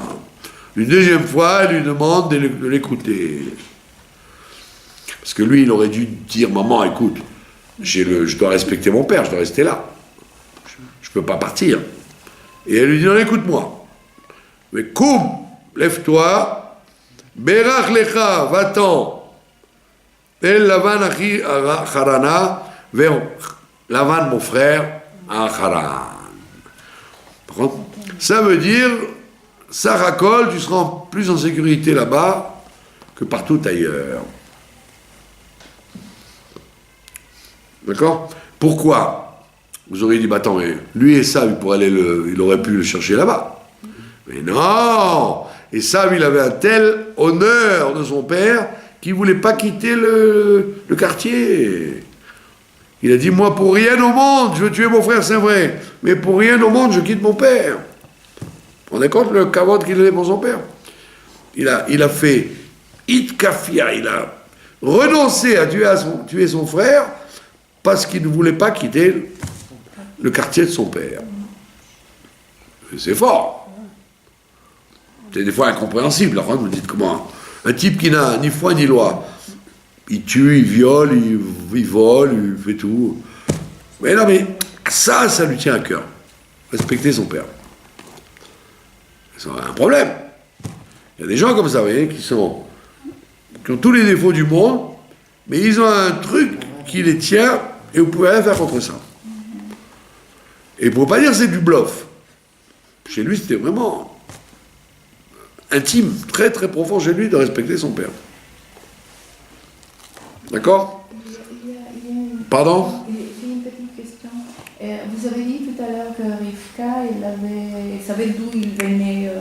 Une deuxième fois, elle lui demande de l'écouter. Parce que lui, il aurait dû dire, maman, écoute, je dois respecter mon père, je dois rester là. Je ne peux pas partir. Et elle lui dit, non, écoute-moi. Mais koum, lève-toi, Berach lecha, va-t'en, El Lavan achi Harana, vers Lavan, mon frère, à Haran. Ça veut dire, Saracol, tu seras plus en sécurité là-bas que partout ailleurs. D'accord? Pourquoi? Vous auriez dit, bah attends, mais lui et ça, il aurait pu le chercher là-bas. Mais non! Et Sav, il avait un tel honneur de son père qu'il ne voulait pas quitter le quartier. Il a dit, moi, pour rien au monde, je veux tuer mon frère, c'est vrai, mais pour rien au monde, je quitte mon père. Vous vous rendez compte le kavod qu'il avait pour son père? Il a fait itkafia, il a renoncé à tuer son frère parce qu'il ne voulait pas quitter le quartier de son père. C'est fort. C'est des fois incompréhensible. Alors, vous me dites comment un type qui n'a ni foi ni loi, il tue, il viole, il vole, il fait tout. Mais non, mais ça lui tient à cœur. Respecter son père. C'est un problème. Il y a des gens comme ça, vous voyez, qui ont tous les défauts du monde, mais ils ont un truc qui les tient et vous ne pouvez rien faire contre ça. Et vous ne pouvez pas dire que c'est du bluff. Chez lui, c'était vraiment intime, très très profond chez lui de respecter son père. D'accord? Pardon? J'ai une petite question. Vous avez dit tout à l'heure que Rivka, elle savait d'où il venait.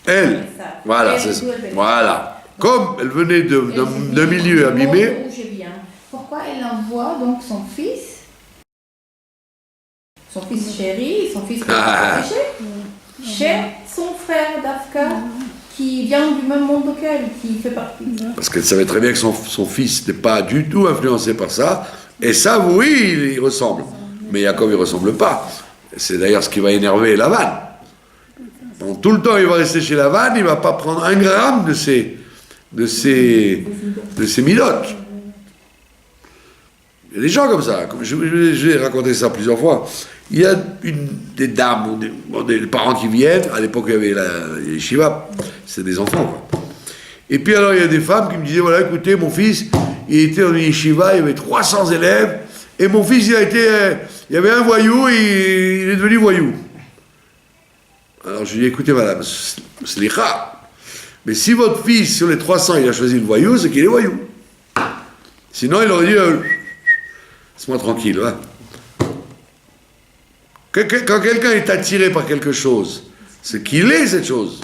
Elle, voilà, c'est ça. Voilà. Comme elle venait d'un milieu abîmé. D'où je viens. Pourquoi elle envoie donc son fils chéri, son fils chez son frère Dafka, qui vient du même monde qu'elle, qui fait partie. Parce qu'elle savait très bien que son fils n'était pas du tout influencé par ça. Et ça, oui, il ressemble. Mais Yaakov, il ne ressemble pas. C'est d'ailleurs ce qui va énerver Lavan. Donc, tout le temps, il va rester chez Lavan, il ne va pas prendre un gramme de ses milotes. Il y a des gens comme ça. Je vais raconter ça plusieurs fois. Il y a des dames, des parents qui viennent. À l'époque, il y avait les Shiva, c'était des enfants, quoi. Et puis alors, il y a des femmes qui me disaient, voilà, écoutez, mon fils, il était en yeshiva, il y avait 300 élèves, et mon fils, il y avait un voyou, et il est devenu voyou. Alors je lui dis, écoutez madame, slicha, mais si votre fils, sur les 300, il a choisi le voyou, c'est qu'il est voyou. Sinon, il aurait dit, laisse-moi tranquille. Hein. Quand quelqu'un est attiré par quelque chose, c'est qu'il est cette chose.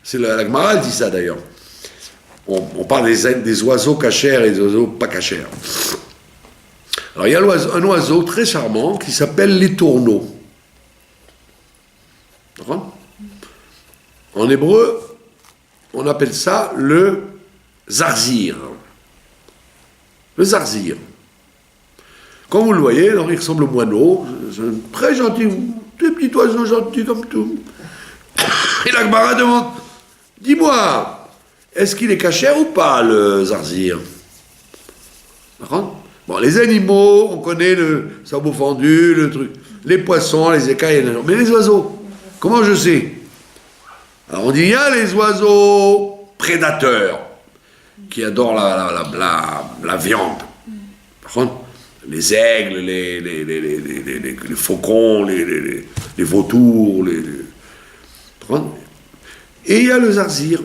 C'est la Gemara dit ça d'ailleurs. On parle des oiseaux cachers et des oiseaux pas cachers. Alors il y a un oiseau très charmant qui s'appelle les tourneaux. D'accord ? En hébreu, on appelle ça le zarzir. Le zarzir. Comme vous le voyez, alors il ressemble au moineau. C'est un très gentil, tout petit oiseau gentil comme tout. Et la Gemara demande, dis-moi, est-ce qu'il est cachère ou pas, le zarzir? D'accord? Bon, les animaux, on connaît le sabot fendu, le truc. Les poissons, les écailles, mais les oiseaux, comment je sais? Alors on dit, il y a les oiseaux prédateurs qui adorent la viande. Par contre, les aigles, les faucons, les vautours, et il y a le zarzir.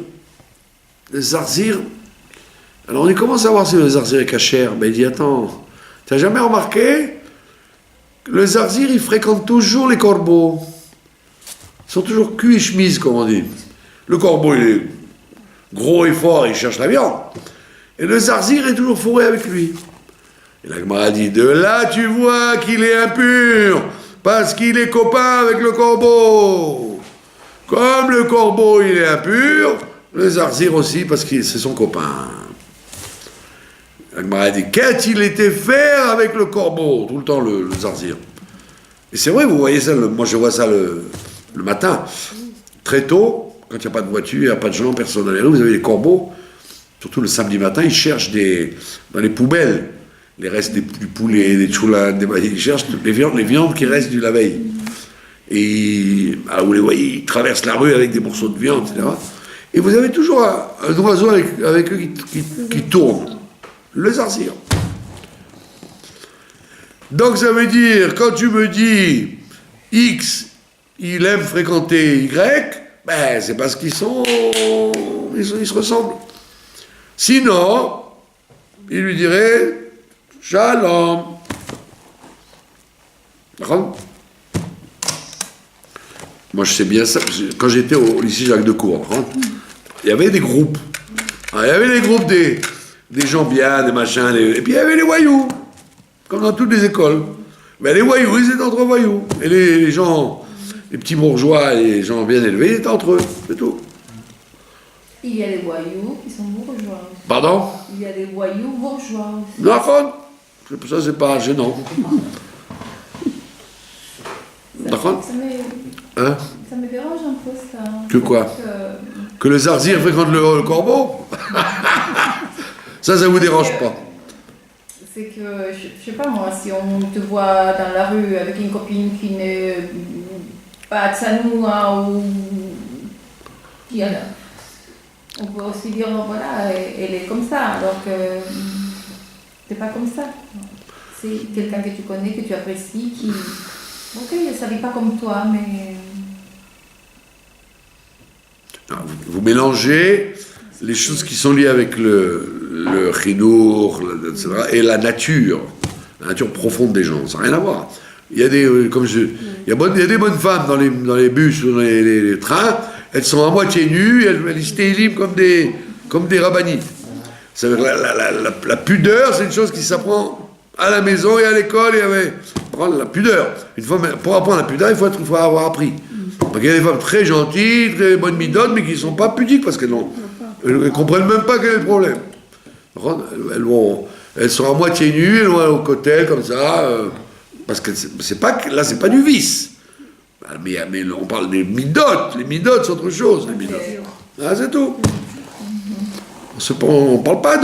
Le zarzir, alors on dit, comment savoir si le zarzir est cachère? Ben il dit, attends, t'as jamais remarqué? Le zarzir, il fréquente toujours les corbeaux. Ils sont toujours cul et chemise, comme on dit. Le corbeau, il est gros et fort, il cherche la viande. Et le zarzir est toujours fourré avec lui. Et la Gemara dit, de là tu vois qu'il est impur, parce qu'il est copain avec le corbeau. Comme le corbeau, il est impur, le zarzir aussi, parce que c'est son copain. La Gemara dit, qu'a-t-il été faire avec le corbeau? Tout le temps, le zarzir. Et c'est vrai, vous voyez ça, moi je vois ça le matin. Très tôt, quand il n'y a pas de voiture, il n'y a pas de gens, personne dans les rues, vous avez les corbeaux, surtout le samedi matin, ils cherchent dans les poubelles, les restes du poulet, des choulades, ils cherchent les viandes qui restent de la veille. Et vous les voyez, ils traversent la rue avec des morceaux de viande, etc. Et vous avez toujours un oiseau avec eux qui tourne, le zarzir. Donc ça veut dire, quand tu me dis X, il aime fréquenter Y, ben c'est parce qu'ils se ressemblent. Sinon, il lui dirait Shalom. D'accord? Moi je sais bien ça, quand j'étais au lycée Jacques Decour, il y avait des groupes. Alors, il y avait les groupes des gens bien, des machins, et puis il y avait les voyous, comme dans toutes les écoles. Mais les voyous, ils étaient entre voyous. Et les gens, les petits bourgeois, les gens bien élevés, ils étaient entre eux, c'est tout. Il y a les voyous qui sont bourgeois. Pardon? Il y a des voyous bourgeois aussi. D'accord. Ça, c'est pas gênant. D'accord? Hein? Ça me dérange un peu, ça. Que quoi? Que le zarzir fréquente le corbeau? Ça vous dérange pas? C'est que, je sais pas moi, si on te voit dans la rue avec une copine qui n'est pas tsanoua ou qui a, on peut aussi dire, voilà, elle est comme ça, alors que t'es pas comme ça. C'est quelqu'un que tu connais, que tu apprécies, qui, ok, elle ne s'habille pas comme toi, mais... Non, vous mélangez les choses qui sont liées avec le chinour, etc., et la nature profonde des gens, ça n'a rien à voir. Il y a des, il y a des bonnes femmes dans les bus, dans les trains, elles sont à moitié nues, elles se télim comme des rabbinites. La pudeur, c'est une chose qui s'apprend à la maison et à l'école, et prendre la pudeur. Pour apprendre la pudeur, il faut avoir appris. Donc il y a des femmes très gentilles, très bonnes midotes, mais qui ne sont pas pudiques parce qu'elles ne comprennent même pas quel est le problème. Elles sont à moitié nues, elles vont au cocktail comme ça, parce que c'est pas du vice. Mais on parle des midotes. Les midotes, c'est autre chose. Les midotes. Ah, c'est tout. On ne parle pas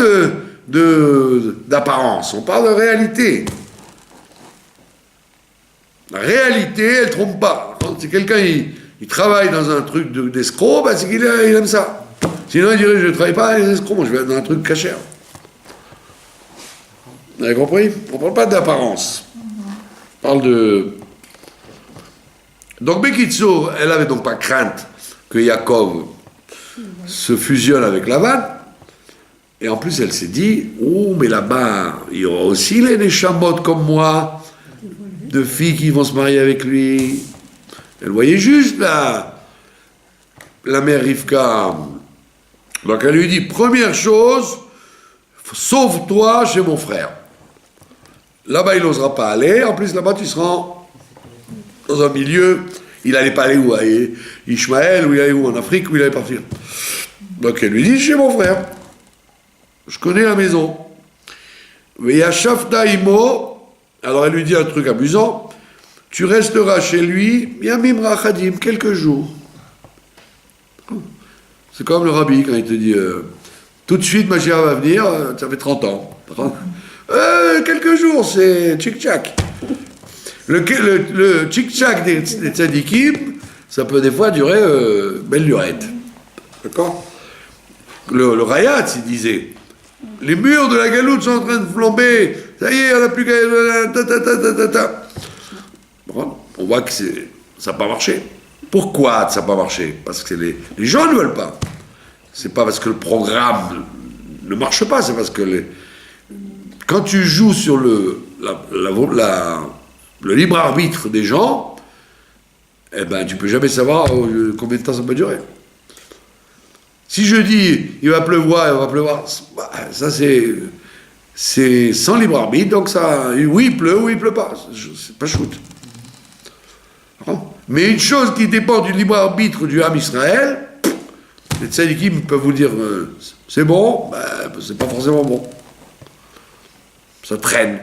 d'apparence, on parle de réalité. La réalité, elle ne trompe pas. Si quelqu'un il travaille dans un truc d'escroc, ben c'est qu'il aime ça. Sinon, il dirait, je ne travaille pas avec les escrocs, moi je vais être dans un truc cachère. Vous avez compris? On ne parle pas d'apparence. On parle Donc Bekitsour, elle avait donc pas crainte que Yaakov se fusionne avec Lavan. Et en plus, elle s'est dit, oh, mais là-bas, il y aura aussi les Neshamot comme moi, de filles qui vont se marier avec lui. Elle voyait juste la mère Rivka. Donc elle lui dit, première chose, sauve-toi chez mon frère. Là-bas, il n'osera pas aller. En plus, là-bas, tu seras dans un milieu. Il n'allait pas aller où? À Ishmaël, ou il allait où? En Afrique, où il allait partir. Donc elle lui dit, chez mon frère. Je connais la maison. Veyashafta imo. Alors elle lui dit un truc amusant. Tu resteras chez lui, yamim rachadim, quelques jours. C'est comme le rabbi quand il te dit tout de suite Mashiach va venir, ça fait 30 ans. Quelques jours, c'est tchik-tchak. Le tchik-tchak des tzadikim, ça peut des fois durer belle lurette. D'accord? Le Rayat, il disait les murs de la galoute sont en train de flamber, ça y est, on n'a plus qu'à. Bon, on voit que ça n'a pas marché. Pourquoi ça n'a pas marché? Parce que les gens ne veulent pas. C'est pas parce que le programme ne marche pas, c'est parce que quand tu joues sur le libre arbitre des gens, eh ben tu peux jamais savoir combien de temps ça peut durer. Si je dis il va pleuvoir, ça c'est sans libre arbitre, donc ça, oui il pleut, oui il pleut pas, c'est pas shoot. Mais une chose qui dépend du libre arbitre du Ham Israël, les tzadikim peuvent vous dire c'est bon, c'est pas forcément bon. Ça traîne.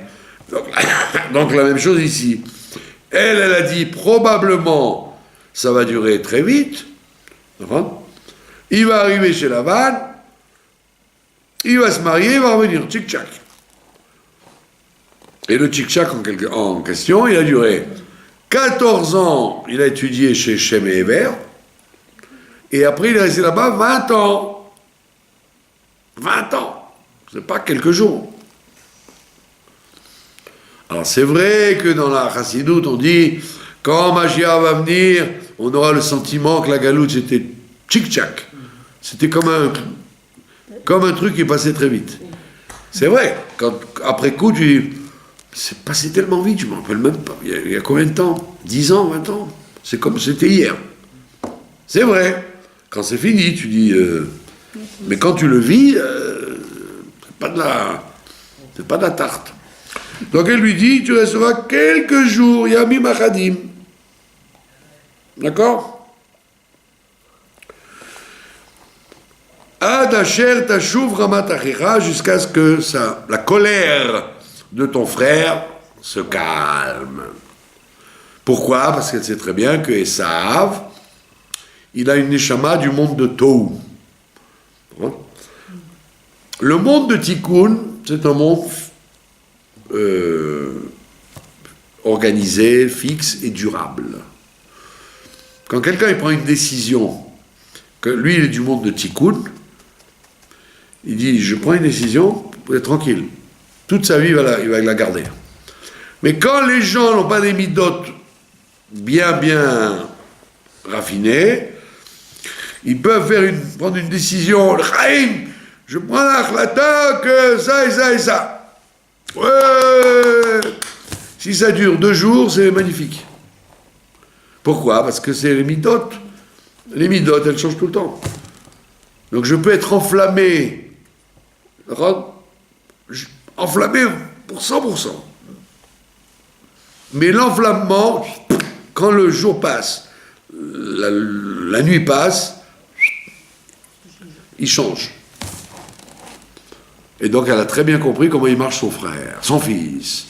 Donc la même chose ici. Elle a dit probablement ça va durer très vite. Il va arriver chez Lavan, il va se marier, il va revenir, tchik-tchak. Et le tchik-tchak en question, il a duré 14 ans, il a étudié chez Shem et Héber, et après il est resté là-bas 20 ans. 20 ans, c'est pas quelques jours. Alors c'est vrai que dans la Chassidoute, on dit, quand Mashiach va venir, on aura le sentiment que la galoute c'était tchik-tchak. C'était comme un truc qui passait très vite. C'est vrai, après coup, tu dis, c'est passé tellement vite, je ne me rappelle même pas. Il y a combien de temps? 10 ans, 20 ans? C'est comme c'était hier. C'est vrai. Quand c'est fini, tu dis... mais quand tu le vis, c'est pas de la tarte. Donc elle lui dit, tu resteras quelques jours, Yamim Achadim. D'accord? Ad asher tashuv ramat achicha, jusqu'à ce que la colère de ton frère se calme. Pourquoi? Parce qu'elle sait très bien que Esav, il a une neshama du monde de Tohu. Le monde de Tikkun, c'est un monde organisé, fixe et durable. Quand quelqu'un il prend une décision, que lui il est du monde de Tikkun, il dit je prends une décision, vous êtes tranquille. Toute sa vie il va la garder. Mais quand les gens n'ont pas des midotes bien raffinées, ils peuvent prendre une décision, le Chaim, je prends l'achlata que ça et ça et ça. Ouais. Si ça dure 2 jours, c'est magnifique. Pourquoi? Parce que c'est les midotes. Les midotes, elles changent tout le temps. Donc je peux être enflammé pour 100%. Mais l'enflammement, quand le jour passe, la nuit passe, il change. Et donc elle a très bien compris comment il marche son frère, son fils.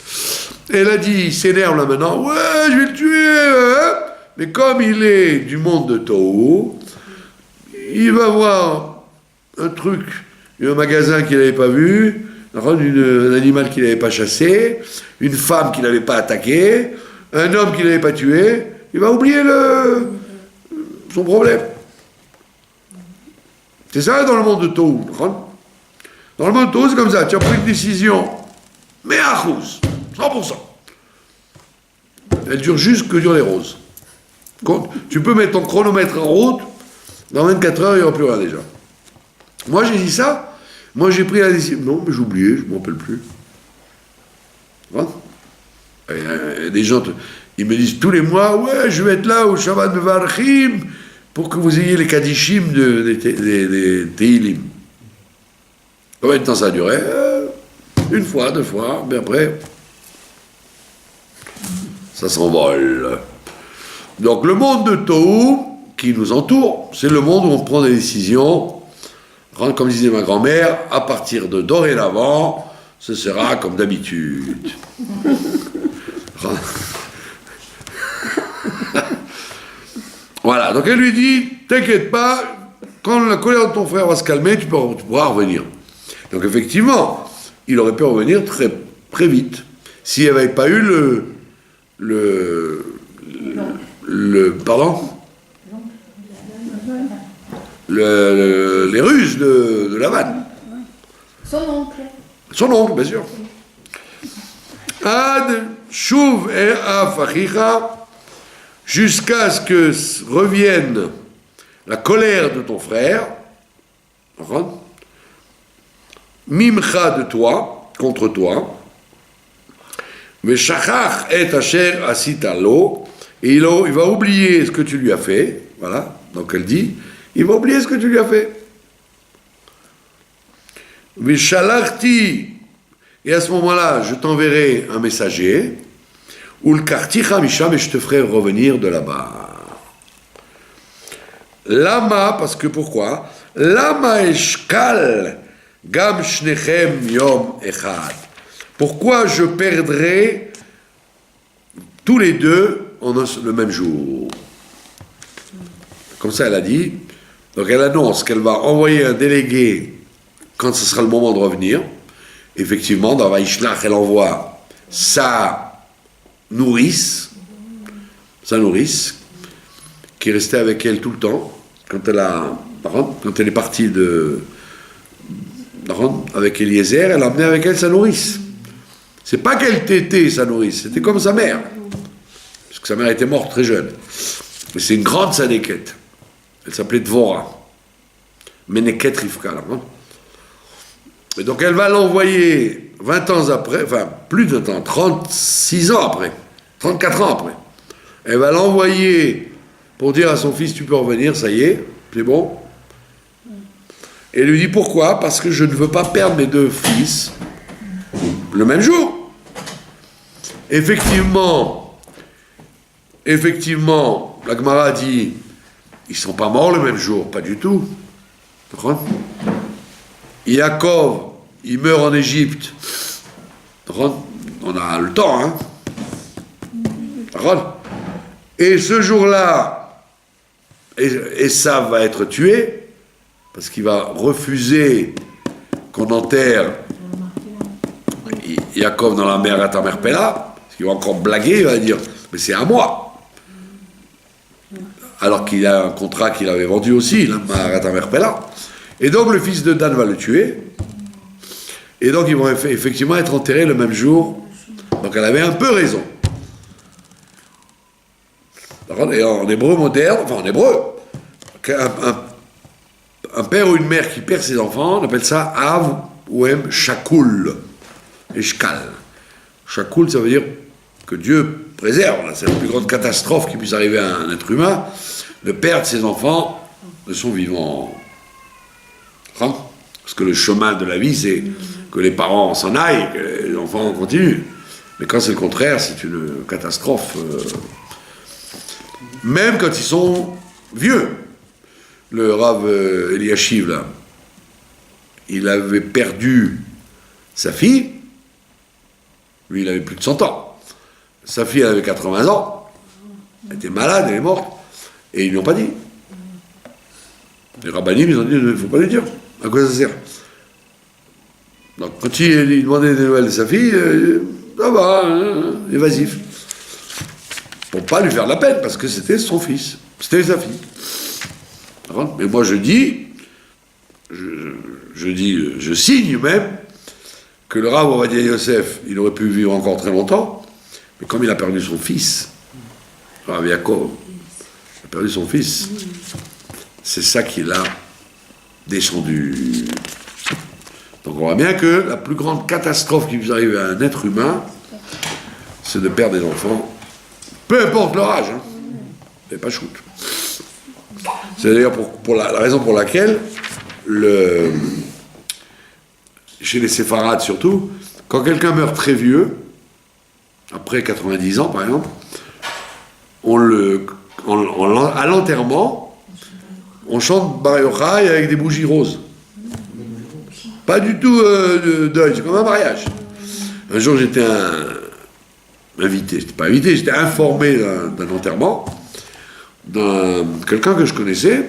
Elle a dit, il s'énerve là maintenant, ouais, je vais le tuer, hein. Mais comme il est du monde de Tohu, il va voir un truc, un magasin qu'il n'avait pas vu, un animal qu'il n'avait pas chassé, une femme qu'il n'avait pas attaquée, un homme qu'il n'avait pas tué, il va oublier son problème. C'est ça dans le monde de Tohu. Dans le monde de Tohu, c'est comme ça, tu as pris une décision, mais à cause, 100%. Elle dure juste que durent les roses. Tu peux mettre ton chronomètre en route, dans 24 heures, il n'y aura plus rien déjà. Moi, j'ai dit ça. Moi, j'ai pris la décision. Non, mais j'ai oublié, je ne m'en rappelle plus. Hein? Et des gens, ils me disent tous les mois, ouais, je vais être là au Shabbat Mevarchim pour que vous ayez les Kadishim des Teilim. Combien de temps ça a duré? Une fois, 2 fois, mais après, ça s'envole. Donc le monde de Tohu qui nous entoure, c'est le monde où on prend des décisions, comme disait ma grand-mère, à partir de dorénavant, ce sera comme d'habitude. Voilà, donc elle lui dit, t'inquiète pas, quand la colère de ton frère va se calmer, tu pourras revenir. Donc effectivement, il aurait pu revenir très, très vite, s'il n'y avait pas eu les ruses de Lavan. Son oncle, bien sûr. Ad shuv e'af achicha, jusqu'à ce que revienne la colère de ton frère, mimcha de toi, contre toi, veshachach et asher asita lo, et il va oublier ce que tu lui as fait, voilà, donc elle dit, il va oublier ce que tu lui as fait. Veshalachti, et à ce moment-là, je t'enverrai un messager, ou le karticha misham, et je te ferai revenir de là-bas. Lama, parce que pourquoi? Lama eshkal gam shnechem yom echad. Pourquoi je perdrai tous les deux le même jour? Comme ça, elle a dit. Donc elle annonce qu'elle va envoyer un délégué quand ce sera le moment de revenir. Effectivement, dans Vaishlach, elle envoie sa nourrice, qui est restée avec elle tout le temps, quand elle est partie avec Eliezer, elle a emmené avec elle sa nourrice. C'est pas qu'elle tétait sa nourrice, c'était comme sa mère, parce que sa mère était morte très jeune. Mais c'est une grande Sadeket. Elle s'appelait Dvora. Meneket Rivka. Et donc elle va l'envoyer 20 ans après, enfin plus de temps, 36 ans après, 34 ans après. Elle va l'envoyer pour dire à son fils, tu peux revenir, ça y est, c'est bon. Et elle lui dit pourquoi? Parce que je ne veux pas perdre mes 2 fils le même jour. Effectivement, la Gemara dit, ils ne sont pas morts le même jour, pas du tout. Yaakov, il meurt en Égypte. On a le temps, hein. Et ce jour-là, Esav va être tué, parce qu'il va refuser qu'on enterre Yaakov dans la mer à Tamerpela, parce qu'il va encore blaguer, il va dire, mais c'est à moi. Alors qu'il a un contrat qu'il avait vendu aussi, la mer à Tamerpela. Et donc le fils de Dan va le tuer. Et donc ils vont effectivement être enterrés le même jour. Donc elle avait un peu raison. Et en hébreu moderne, enfin en hébreu, un père ou une mère qui perd ses enfants, on appelle ça Av ou Em Shakul. Eshkal. Shakul, ça veut dire que Dieu préserve. Là, c'est la plus grande catastrophe qui puisse arriver à un être humain, de perdre ses enfants de son vivant. Parce que le chemin de la vie, c'est que les parents s'en aillent, que les enfants continuent. Mais quand c'est le contraire, c'est une catastrophe. Même quand ils sont vieux. Le Rav Eliashiv, là, il avait perdu sa fille. Lui, il avait plus de 100 ans. Sa fille, elle avait 80 ans. Elle était malade, elle est morte. Et ils ne l'ont pas dit. Les rabbinim, ils ont dit, il ne faut pas lui dire. À quoi ça sert? Donc, quand il demandait des nouvelles de sa fille, ça va, évasif. Pour ne pas lui faire de la peine, parce que c'était son fils. C'était sa fille. Mais moi, je signe même que le Rav Ovadia Yosef, il aurait pu vivre encore très longtemps, mais comme il a perdu son fils, Rav Yaakov, perdu son fils. C'est ça qui l'a descendu. Donc on voit bien que la plus grande catastrophe qui vous arrive à un être humain, c'est de perdre des enfants, peu importe leur âge, hein. Mais pas shoot. C'est d'ailleurs pour la raison pour laquelle, chez les séfarades surtout, quand quelqu'un meurt très vieux, après 90 ans par exemple, à l'enterrement, on chante Bar Yochai avec des bougies roses. Pas du tout de deuil, c'est comme un mariage. Un jour j'étais invité, j'étais pas invité, j'étais informé d'un enterrement d'un quelqu'un que je connaissais.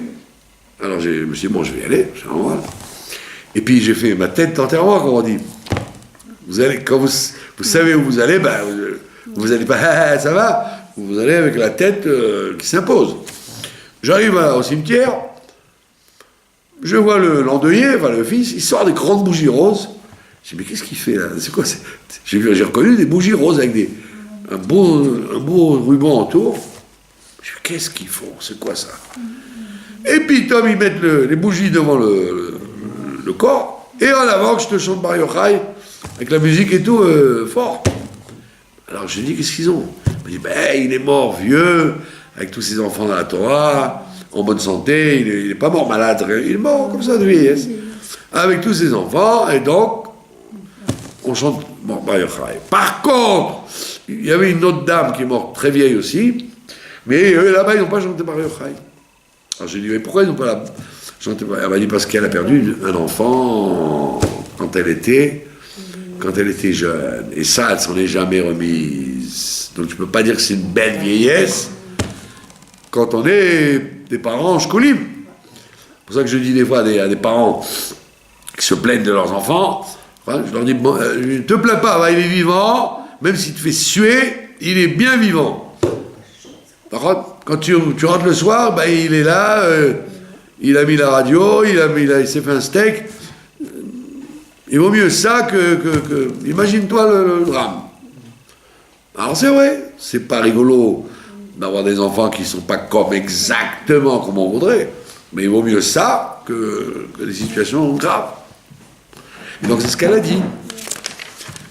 Alors je me suis dit, bon, je vais y aller, c'est normal. Et puis j'ai fait ma tête d'enterrement, comme on dit. Vous allez, quand vous savez où vous allez, ben, vous allez pas, ah, ça va, vous allez avec la tête qui s'impose. J'arrive au cimetière, je vois l'endeuillé, enfin le fils, il sort des grandes bougies roses. Je dis, mais qu'est-ce qu'il fait là? C'est quoi? J'ai reconnu des bougies roses avec un beau ruban autour. Je dis, qu'est-ce qu'ils font? C'est quoi ça? Et puis, Tom, ils mettent les bougies devant le corps, et en avant, je te chante Bar Yochai, avec la musique et tout, fort. Alors, j'ai dit, qu'est-ce qu'ils ont? Il m'a dit, ben, il est mort vieux, avec tous ses enfants dans la Torah, en bonne santé, il n'est pas mort malade, il est mort comme ça de vieillesse, avec tous ses enfants, et donc, on chante Bar Yochai. Par contre, il y avait une autre dame qui est morte très vieille aussi, mais eux, là-bas, ils n'ont pas chanté Bar Yochai. Alors j'ai dit, mais pourquoi ils n'ont pas chanté? Elle m'a dit, parce qu'elle a perdu un enfant quand elle était jeune. Et ça, elle s'en est jamais remise. Donc tu ne peux pas dire que c'est une belle vieillesse quand on est des parents shkolim. C'est pour ça que je dis des fois à des parents qui se plaignent de leurs enfants, je leur dis, bon, ne te plains pas, il est vivant, même s'il te fait suer, il est bien vivant. Par contre, quand tu rentres le soir, ben, il est là, il a mis la radio, il s'est fait un steak. Il vaut mieux ça que imagine-toi le drame. Alors c'est vrai, c'est pas rigolo d'avoir des enfants qui sont pas exactement comme on voudrait, mais il vaut mieux ça que des situations graves. Et donc c'est ce qu'elle a dit.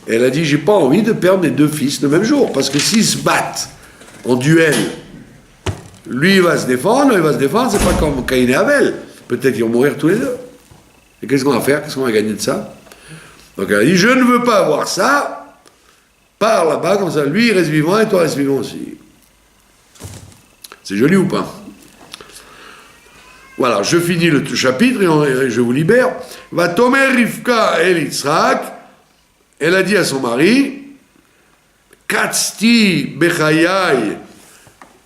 Elle a dit, j'ai pas envie de perdre mes deux fils le même jour, parce que s'ils se battent en duel, lui, il va se défendre, c'est pas comme Caïn et Abel. Peut-être qu'ils vont mourir tous les deux. Et qu'est-ce qu'on va faire? Qu'est-ce qu'on va gagner de ça? Donc elle a dit, je ne veux pas avoir ça, pars là-bas, comme ça, lui, il reste vivant et toi, reste vivant aussi. C'est joli ou pas? Voilà, je finis le chapitre et je vous libère. Va tomer Rivka el Yitzhak, elle a dit à son mari, Katzti bechayai,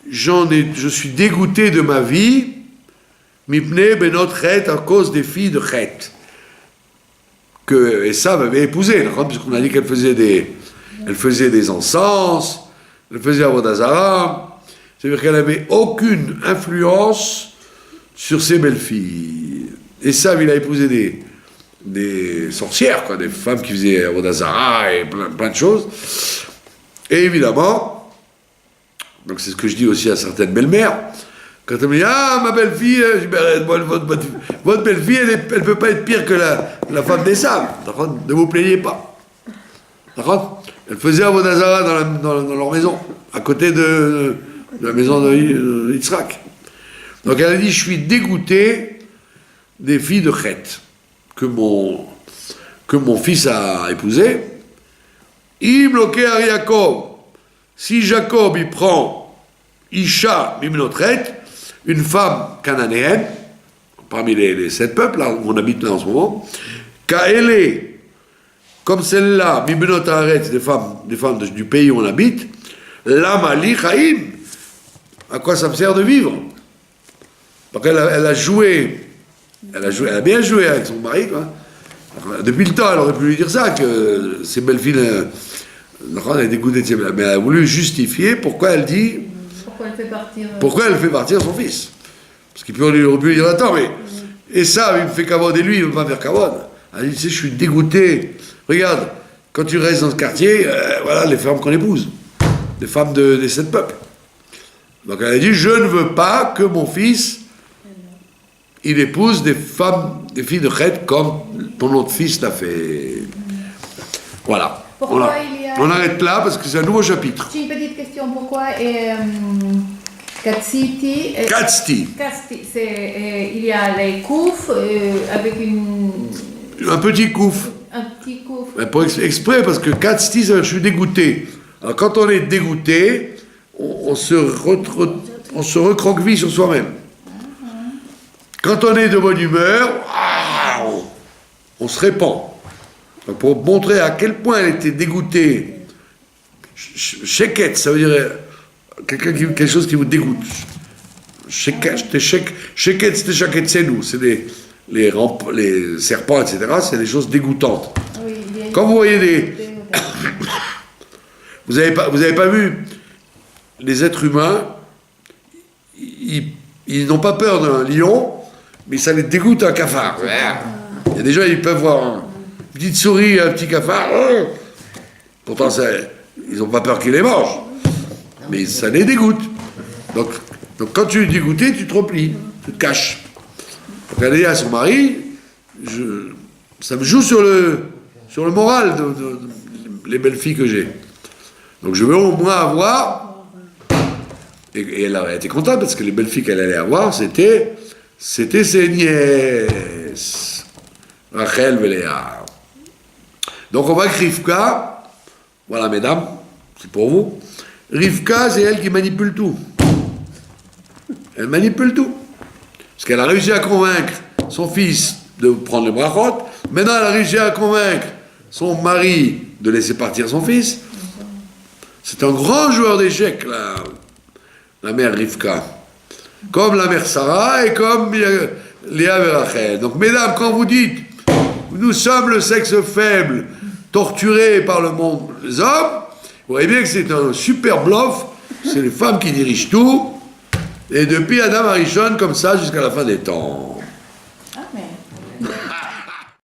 je suis dégoûté de ma vie, mipne benot chet, à cause des filles de chet, que Esav avait épousé, puisqu'on a dit qu'elle faisait des encens, elle faisait avodah zarah, c'est-à-dire qu'elle n'avait aucune influence sur ses belles-filles. Esav, il a épousé des sorcières, quoi, des femmes qui faisaient avodah zarah et plein de choses, et évidemment, donc c'est ce que je dis aussi à certaines belles-mères. Quand elle me dit, ah, ma belle-fille, votre belle-fille, elle ne peut pas être pire que la femme des sables. Ne vous plaignez pas. D'accord? Elle faisait avodah zarah dans leur maison, à côté de la maison de Yitzhak. Donc elle a dit, je suis dégoûté des filles de Chet, que mon fils a épousées. Il bloquait à Yaakov. Si Jacob, il prend Isha Mimnotret, une femme cananéenne, parmi les 7 peuples, là où on habite là en ce moment, Kaele, comme celle-là, Mimnot Haaretz, des femmes du pays où on habite, Lamali Chaim, à quoi ça me sert de vivre? Donc elle a bien joué avec son mari, quoi. Depuis le temps, elle aurait pu lui dire ça, que ses belles-filles, elle est dégoûtée de ses belles, mais elle a voulu justifier pourquoi elle dit... Pourquoi elle fait partir son fils? Parce qu'il aurait pu lui dire, attends, mais... Et ça, il me fait kavod, et lui, il ne veut pas faire kavod. Elle dit, tu sais, je suis dégoûté. Regarde, quand tu restes dans ce quartier, voilà les femmes qu'on épouse. Des femmes des 7 peuples. Donc elle a dit, je ne veux pas que mon fils, il épouse des femmes, des filles de Chet comme ton autre fils l'a fait. Voilà. Pourquoi il y a... On arrête là parce que c'est un nouveau chapitre. J'ai une petite question. Pourquoi Katsiti, Katsti. il y a les coufs avec Un petit couf. un petit couf. Mais pour exprès, parce que Katsti, ça veut dire je suis dégoûté. Alors quand on est dégoûté, on se recroqueville sur soi-même. Quand on est de bonne humeur, on se répand. Donc pour montrer à quel point elle était dégoûtée, sheket, ça veut dire quelque chose qui vous dégoûte. Sheket, c'était shaketsenu, c'est les serpents, etc., c'est des choses dégoûtantes. Oui, Quand vous voyez vous avez pas vu les êtres humains, ils n'ont pas peur d'un lion, mais ça les dégoûte un cafard. Il y a des gens, ils peuvent voir une petite souris, un petit cafard. Pourtant, ils n'ont pas peur qu'ils les mangent. Mais ça les dégoûte. Donc quand tu es dégoûté, tu te replies, tu te caches. Donc elle a dit à son mari, ça me joue sur le moral les belles filles que j'ai. Donc je veux au moins avoir, et elle a été contente parce que les belles filles qu'elle allait avoir, c'était ses nièces, Rachel et Léa. Donc on va avec Rivka, voilà mesdames, c'est pour vous. Rivka, c'est elle qui manipule tout. Elle manipule tout. Parce qu'elle a réussi à convaincre son fils de prendre le brachot. Maintenant, elle a réussi à convaincre son mari de laisser partir son fils. C'est un grand joueur d'échecs, la mère Rivka. Comme la mère Sarah et comme Léa et Rachel. Donc, mesdames, quand vous dites nous sommes le sexe faible, torturé par le monde des hommes, vous voyez bien que c'est un super bluff. C'est les femmes qui dirigent tout. Et depuis Adam Arishon, comme ça, jusqu'à la fin des temps.